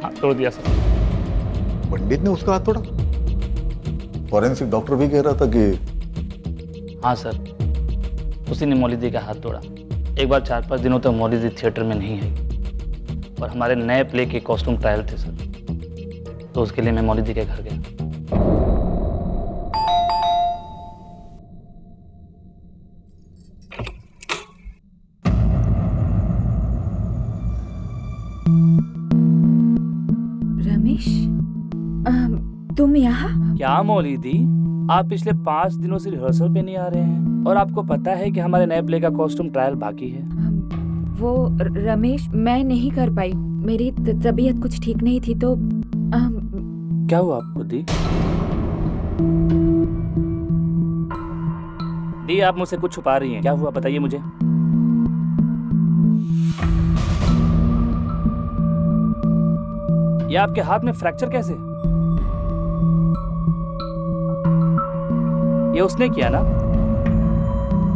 हाथ तोड़ दिया सर।
पंडित ने उसका हाथ तोड़ा? फॉरेंसिक डॉक्टर भी कह रहा था कि
हाँ सर, उसी ने मौलिदी का हाथ तोड़ा। एक बार 4-5 दिनों तक मौलिदी थिएटर में नहीं आई, और हमारे नए प्ले के कॉस्ट्यूम ट्रायल थे सर, तो उसके लिए मैं मौलिदी के घर गया।
रमेश, तुम यहाँ?
क्या मौलिदी, आप पिछले 5 दिनों से रिहर्सल पे नहीं आ रहे हैं, और आपको पता है कि हमारे नए प्ले का कॉस्ट्यूम ट्रायल बाकी है।
वो रमेश, मैं नहीं कर पाई, मेरी तबीयत कुछ ठीक नहीं थी तो
क्या हुआ आपको दी? दी, आप मुझसे कुछ छुपा रही हैं, क्या हुआ बताइए मुझे। ये आपके हाथ में फ्रैक्चर कैसे? ये उसने किया ना?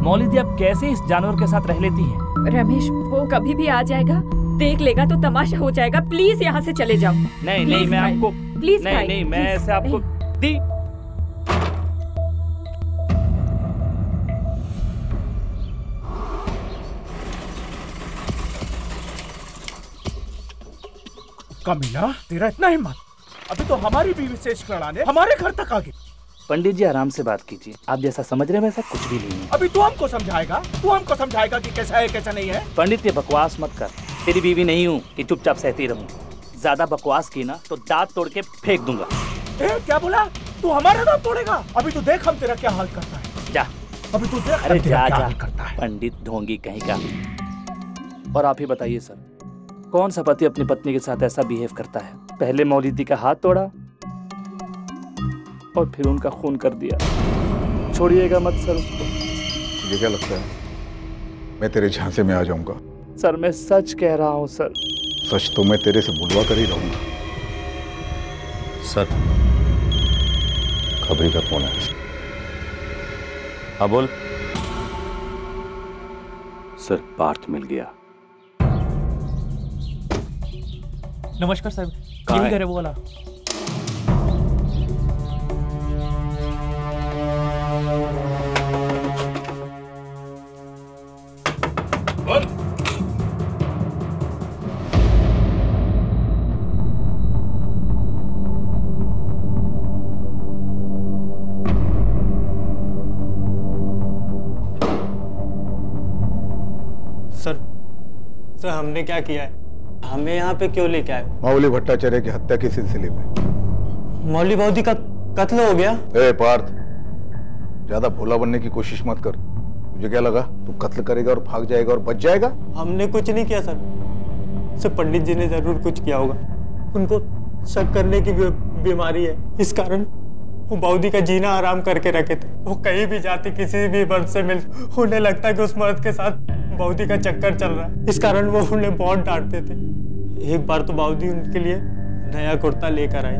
मौलिदी, आप कैसे इस जानवर के साथ रह लेती हैं?
रमेश, वो कभी भी आ जाएगा, देख लेगा तो तमाशा हो जाएगा। प्लीज यहाँ से चले जाओ।
नहीं नहीं, मैं आपको
प्लीज
नहीं, मैं ऐसे आपको दी।
कमीना, तेरा इतना हिम्मत? अभी तो हमारी बीवी से इश्क लड़ाने हमारे घर तक आ गई।
पंडित जी आराम से बात कीजिए, आप जैसा समझ रहे हैं वैसा कुछ भी नहीं है।
अभी तू हमको समझाएगा कि कैसा है कैसा नहीं है।
पंडित, ये बकवास मत कर। तेरी बीवी नहीं हूँ कि चुपचाप सहती रहूं। ज्यादा बकवास की ना तो दांत तोड़ के फेंक दूंगा।
क्या बोला? तू हमारा दांत तोड़ेगा? अभी तो देख हम तेरा क्या हाल करता है।
जा,
अभी तू देख।
अरे जा जा, पंडित ढोंगी कहीं का। और आप ही बताइए सर, कौन सा पति अपनी पत्नी के साथ ऐसा बिहेव करता है? पहले मौलिदी का हाथ तोड़ा और फिर उनका खून कर दिया। छोड़िएगा मत सर उसको।
मुझे क्या लगता है मैं तेरे झांसे में आ जाऊंगा?
सर मैं सच कह रहा हूँ सर।
सच तो मैं तेरे से बुलवा कर ही रहूंगा।
सर, खबरी का फोन है। हाँ बोल। सर, पार्थ मिल गया।
नमस्कार साहब,
कहाँ
यही
है?
घर है वो वाला।
सर हमने क्या किया है? हमें यहाँ पे क्यों लेके आए?
माउली भट्टाचार्य की हत्या के सिलसिले में।
मौली बाउदी का कत्ल हो गया?
ए पार्थ, ज्यादा भोला बनने की कोशिश मत कर। तुझे क्या लगा तू कत्ल करेगा और भाग जाएगा और बच जाएगा?
हमने कुछ नहीं किया सर पंडित जी ने जरूर कुछ किया होगा। उनको शक करने की बीमारी है, इस कारण वो बाउदी का जीना आराम करके रखे थे। वो कहीं भी जाते, किसी भी मर्द से मिल, उन्हें लगता है कि उस मर्द के साथ बाउदी का चक्कर चल रहा है। इस कारण वो उन्हें बहुत डांटते थे। एक बार तो बाउदी उनके लिए नया कुर्ता लेकर आई।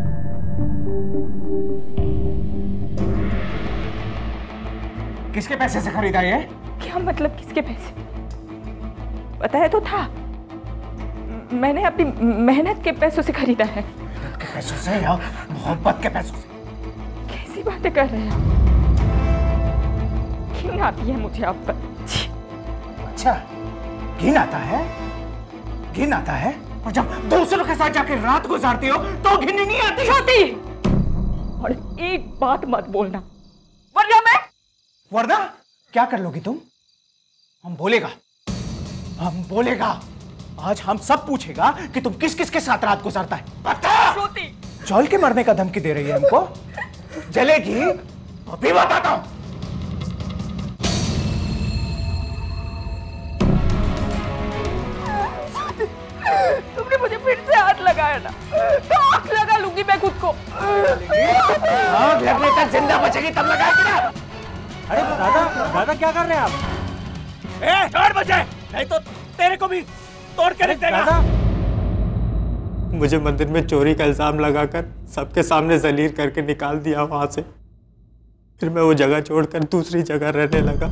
किसके पैसे से खरीदा ये?
क्या मतलब किसके पैसे? बताया तो था, मैंने अपनी मेहनत के पैसों से खरीदा है।
मेहनत के पैसों से या मोहब्बत के पैसों से?
कैसी बातें कर रहे हैं आप? घिन आती है मुझे आप पर।
अच्छा, घिन आता है? घिन आता है? और जब दूसरों के साथ जाकर रात गुजारती हो तो घिन नहीं आती?
छोटी, और एक बात मत बोलना वरना मैं।
वरना क्या कर लोगी तुम? हम बोलेगा। आज हम सब पूछेगा कि तुम किस किस के साथ रात गुजारता है। बता!
छोटी,
जल के मरने का धमकी दे रही है हमको? जलेगी? अभी बताता हूं।
तुमने मुझे फिर से हाथ लगाया ना, तो आग लगा लूंगी मैं खुद को।
आग लगने तक जिंदा बचेगी तब लगाएगी ना। अरे दादा क्या कर रहे हैं आप? छोड़ मुझे, नहीं तो तेरे को भी तोड़ के रख देगा।
मुझे मंदिर में चोरी का इल्जाम लगाकर सबके सामने जलील करके निकाल दिया वहां से। फिर मैं वो जगह छोड़कर दूसरी जगह रहने लगा।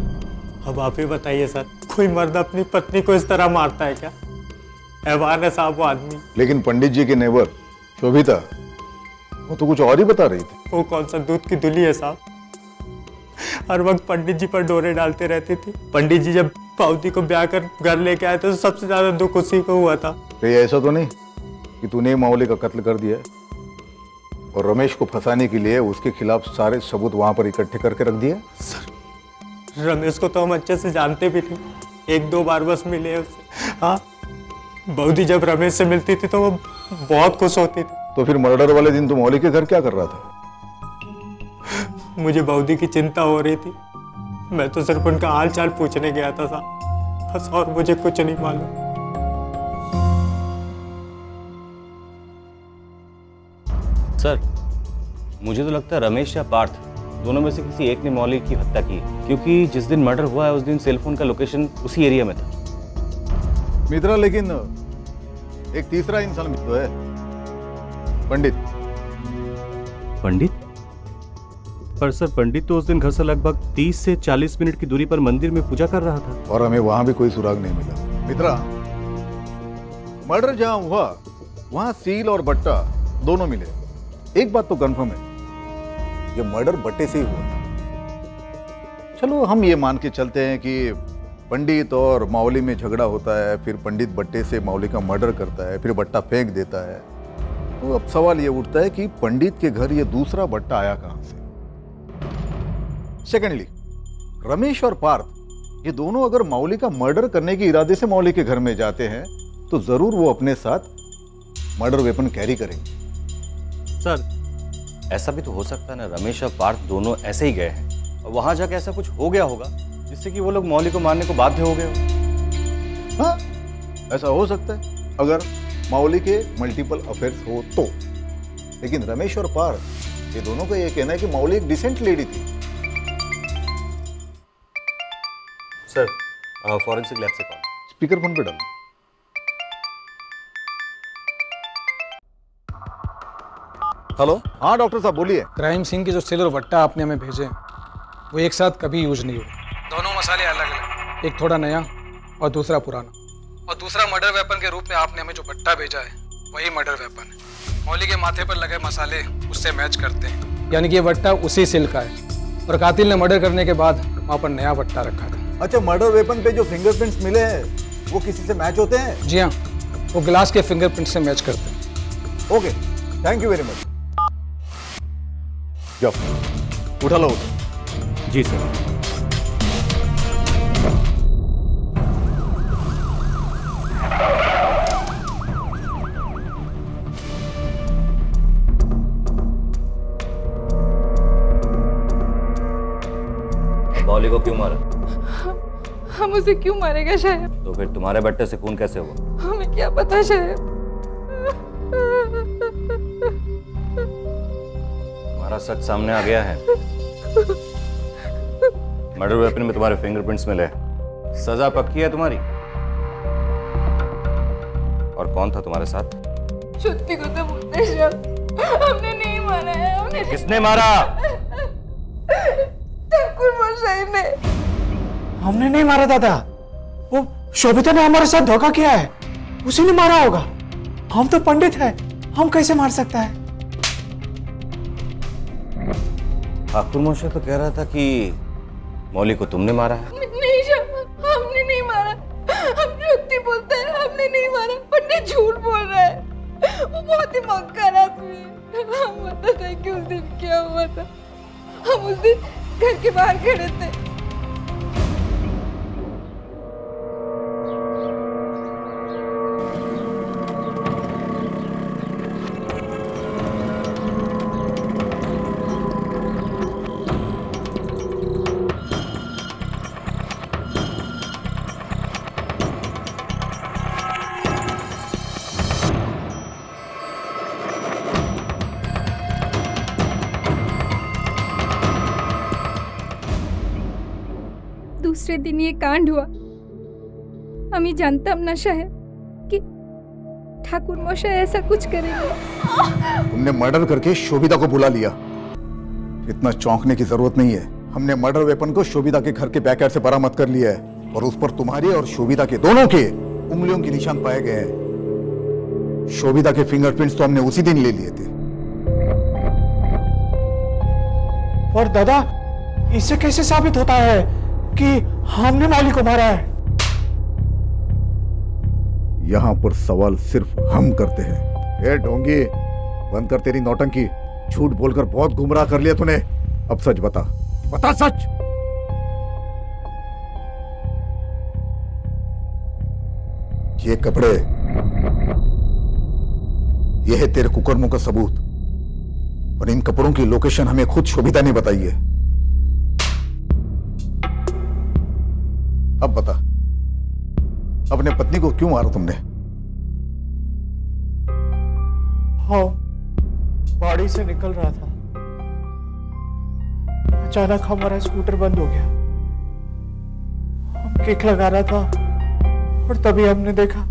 अब आप ही बताइए सर, कोई मर्द अपनी पत्नी को इस तरह मारता है क्या? हैवान है साहब वो आदमी।
लेकिन पंडित जी की नेबर शोभिता, वो तो कुछ और ही बता रही थी।
वो कौन सा दूध की दुली है साहब, हर वक्त पंडित जी पर डोरे डालते रहती थी। पंडित जी जब बाउदी को ब्याह कर घर लेके आए थे तो सबसे ज्यादा दुख उसी को हुआ था।
ये ऐसा तो नहीं कि तूने माउली का कत्ल कर दिया और रमेश को फंसाने के लिए उसके खिलाफ सारे सबूत वहां पर इकट्ठे करके रख दिए?
सर, रमेश को तो हम अच्छे से जानते भी नहीं, एक दो बार बस मिले उससे। हाँ, बाउदी जब रमेश से मिलती थी तो वो बहुत खुश होती थी।
तो फिर मर्डर वाले दिन तुम माउली के घर क्या कर रहा था?
मुझे बाउदी की चिंता हो रही थी, मैं तो सिर्फ उनका हाल चाल पूछने गया था साहब, बस, और मुझे कुछ नहीं मालूम।
सर, मुझे तो लगता है रमेश या पार्थ दोनों में से किसी एक ने मौली की हत्या की, क्योंकि जिस दिन मर्डर हुआ है उस दिन सेलफोन का लोकेशन उसी एरिया में था।
मित्रा, लेकिन एक तीसरा इंसान भी तो है, पंडित।
पंडित? पर सर, पंडित तो उस दिन घर से लगभग 30 से 40 मिनट की दूरी पर मंदिर में पूजा कर रहा था
और हमें वहां भी कोई सुराग नहीं मिला। मित्रा, मर्डर जहां हुआ वहां सील और बट्टा दोनों मिले। एक बात तो कंफर्म है, ये मर्डर बट्टे से ही हुआ। चलो हम ये मान के चलते हैं कि पंडित और माउली में झगड़ा होता है, फिर पंडित बट्टे से माउली का मर्डर करता है, फिर बट्टा फेंक देता है। तो अब सवाल ये उठता है कि पंडित के घर ये दूसरा बट्टा आया कहां से? सेकेंडली, रमेश और पार्थ ये दोनों अगर माउली का मर्डर करने के इरादे से माउली के घर में जाते हैं तो जरूर वो अपने साथ मर्डर वेपन कैरी करेंगे।
सर, ऐसा भी तो हो सकता है ना, रमेश और पार्थ दोनों ऐसे ही गए हैं और वहां जाके ऐसा कुछ हो गया होगा जिससे कि वो लोग मौली को मारने को बाध्य हो गए हो।
हाँ, ऐसा हो सकता है अगर माउली के मल्टीपल अफेयर्स हो तो। लेकिन रमेश और पार्थ ये दोनों का ये कहना है कि माउली एक डिसेंट लेडी थी।
सर, फॉरेंसिक लैब से कॉल।
स्पीकर फोन पे डालो। हेलो, हाँ डॉक्टर साहब बोलिए।
क्राइम सीन के जो सिल और वट्टा आपने हमें भेजे वो एक साथ कभी यूज नहीं हुए। दोनों मसाले अलग अलग, एक थोड़ा नया और दूसरा पुराना। और दूसरा मर्डर वेपन के रूप में आपने हमें जो वट्टा भेजा है वही मर्डर वेपन है। मौली के माथे पर लगे मसाले उससे मैच करते हैं, यानी कि ये वट्टा उसी सिल का है और कातिल ने मर्डर करने के बाद वहाँ पर नया वट्टा रखा था।
अच्छा, मर्डर वेपन पे जो फिंगरप्रिंट्स मिले हैं वो किसी से मैच होते हैं?
जी हाँ, वो ग्लास के फिंगरप्रिंट से मैच करते हैं।
Okay, thank you very much. जाओ, उठा लो।
जी सर। मौली को क्यों मारा?
हम उसे क्यों मारेगा शायद?
तो फिर तुम्हारे बट्टे से खून कैसे हुआ?
हमें क्या पता शायद।
तुम्हारा सच सामने आ गया है। मर्डर वेपन में तुम्हारे फिंगरप्रिंट्स मिले, सजा पक्की है तुम्हारी। और कौन था तुम्हारे साथ?
सत्य को तो बोलते हमने नहीं मारा है। हमने
किसने मारा?
ठाकुर मशाई ने।
हमने नहीं मारा दादा, वो शोभिता ने हमारे साथ धोखा किया है, उसी ने मारा होगा। हम तो पंडित हैं, हम कैसे मार सकता है?
ठाकुर मशाई तो कह रहा था कि मौली को तुमने मारा है।
नहीं शाह, हमने नहीं मारा। हम सत्य बोलते हैं, हमने नहीं मारा। पंडित झूठ बोल रहा है, वो बहुत ही मक्कार आदमी है। हम बताते हैं कि उस दिन क्या हुआ था। हम उस दिन घर के बाहर खड़े थे।
दूसरे दिन ये कांड हुआ। हम ही जानता हम नशा है कि ठाकुर मौसा ऐसा कुछ करेंगे।
तुमने मर्डर करके शोभिता को बुला लिया, इतना चौंकने की जरूरत नहीं है। हमने मर्डर वेपन को शोभिता के घर के बैकयार्ड से बरामद कर लिया है और उस पर तुम्हारी और शोभिता के दोनों के उंगलियों के निशान पाए गए हैं। शोभिता के फिंगरप्रिंट्स तो हमने उसी दिन ले लिए थे।
और दादा, इससे कैसे साबित होता है कि हमने मौली को मारा है?
यहां पर सवाल सिर्फ हम करते हैं। ए ढोंगी, बंद कर तेरी नौटंकी। झूठ बोलकर बहुत गुमराह कर लिया तूने। अब सच बता, बता सच। ये कपड़े, ये है तेरे कुकर्मों का सबूत। और इन कपड़ों की लोकेशन हमें खुद शोभिता ने बताई है। अब बता, अपने पत्नी को क्यों मारा तुमने?
हाँ, बाड़ी से निकल रहा था, अचानक हमारा स्कूटर बंद हो गया। हम किक लगा रहा था और तभी हमने देखा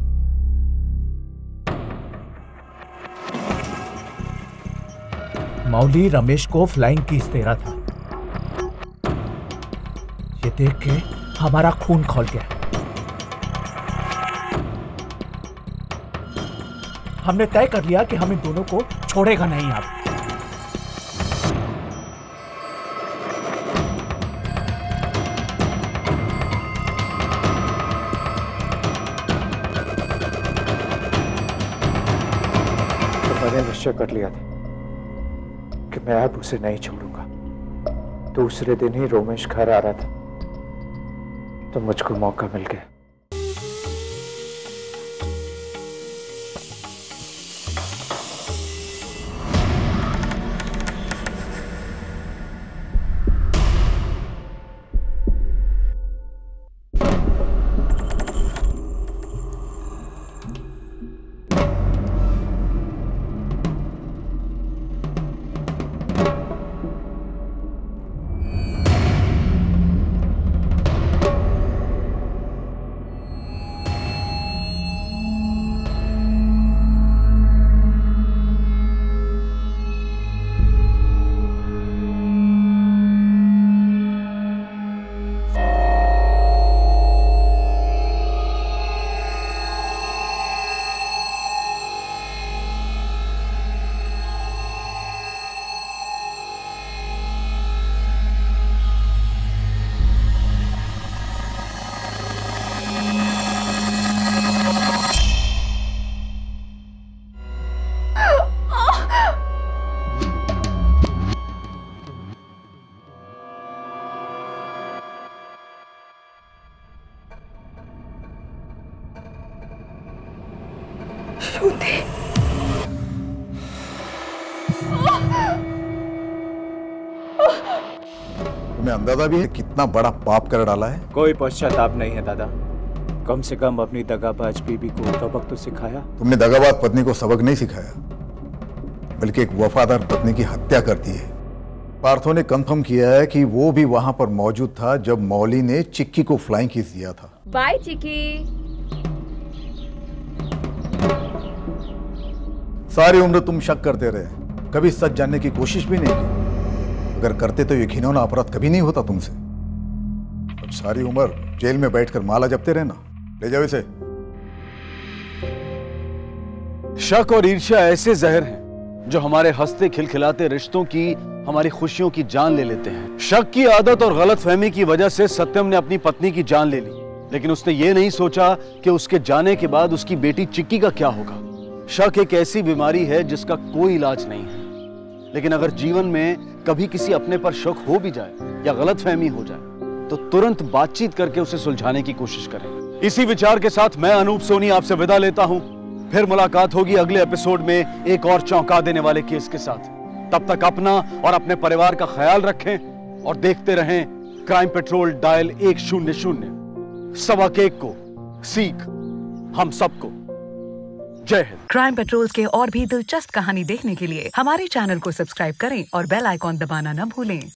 मौली रमेश को फ्लाइंग किस दे रहा था। ये देख के हमारा खून खौल गया। हमने तय कर लिया कि हम इन दोनों को छोड़ेगा नहीं। आप
तो मैंने निश्चय कर लिया था कि मैं अब उसे नहीं छोड़ूंगा। दूसरे दिन ही रोमेश घर आ रहा था तो मुझको मौका मिल गया।
श्रुति।
तुम्हें अंदाजा भी है कितना बड़ा पाप कर डाला है?
कोई पश्चाताप नहीं है दादा। कम से कम अपनी दगाबाज बीबी को सबक तो सिखाया।
तुमने दगाबाज पत्नी को सबक नहीं सिखाया, बल्कि एक वफादार पत्नी की हत्या कर दी है। पार्थो ने कंफर्म किया है कि वो भी वहां पर मौजूद था जब मौली ने चिक्की को फ्लाइंग किस दिया था।
बाय चिक्की।
सारी उम्र तुम शक करते रहे, कभी सच जानने की कोशिश भी नहीं की। अगर करते तो ये घिनौना अपराध कभी नहीं होता तुमसे। अब सारी उम्र जेल में बैठकर माला जपते रहना। ले जाओ इसे।
शक और ईर्ष्या ऐसे जहर हैं जो हमारे हंसते खिलखिलाते रिश्तों की, हमारी खुशियों की जान ले लेते हैं। शक की आदत और गलतफहमी की वजह से सत्यम ने अपनी पत्नी की जान ले ली, लेकिन उसने ये नहीं सोचा कि उसके जाने के बाद उसकी बेटी चिक्की का क्या होगा। शक एक ऐसी बीमारी है जिसका कोई इलाज नहीं है, लेकिन अगर जीवन में कभी किसी अपने पर शक हो भी जाए या गलतफहमी हो जाए तो तुरंत बातचीत करके उसे सुलझाने की कोशिश करें। इसी विचार के साथ मैं अनूप सोनी आपसे विदा लेता हूं। फिर मुलाकात होगी अगले एपिसोड में एक और चौंका देने वाले केस के साथ। तब तक अपना और अपने परिवार का ख्याल रखें और देखते रहें क्राइम पेट्रोल डायल 100। सबक एक को सीख हम सबको। जय हिंद।
क्राइम पेट्रोल के और भी दिलचस्प कहानी देखने के लिए हमारे चैनल को सब्सक्राइब करें और बेल आइकॉन दबाना न भूलें।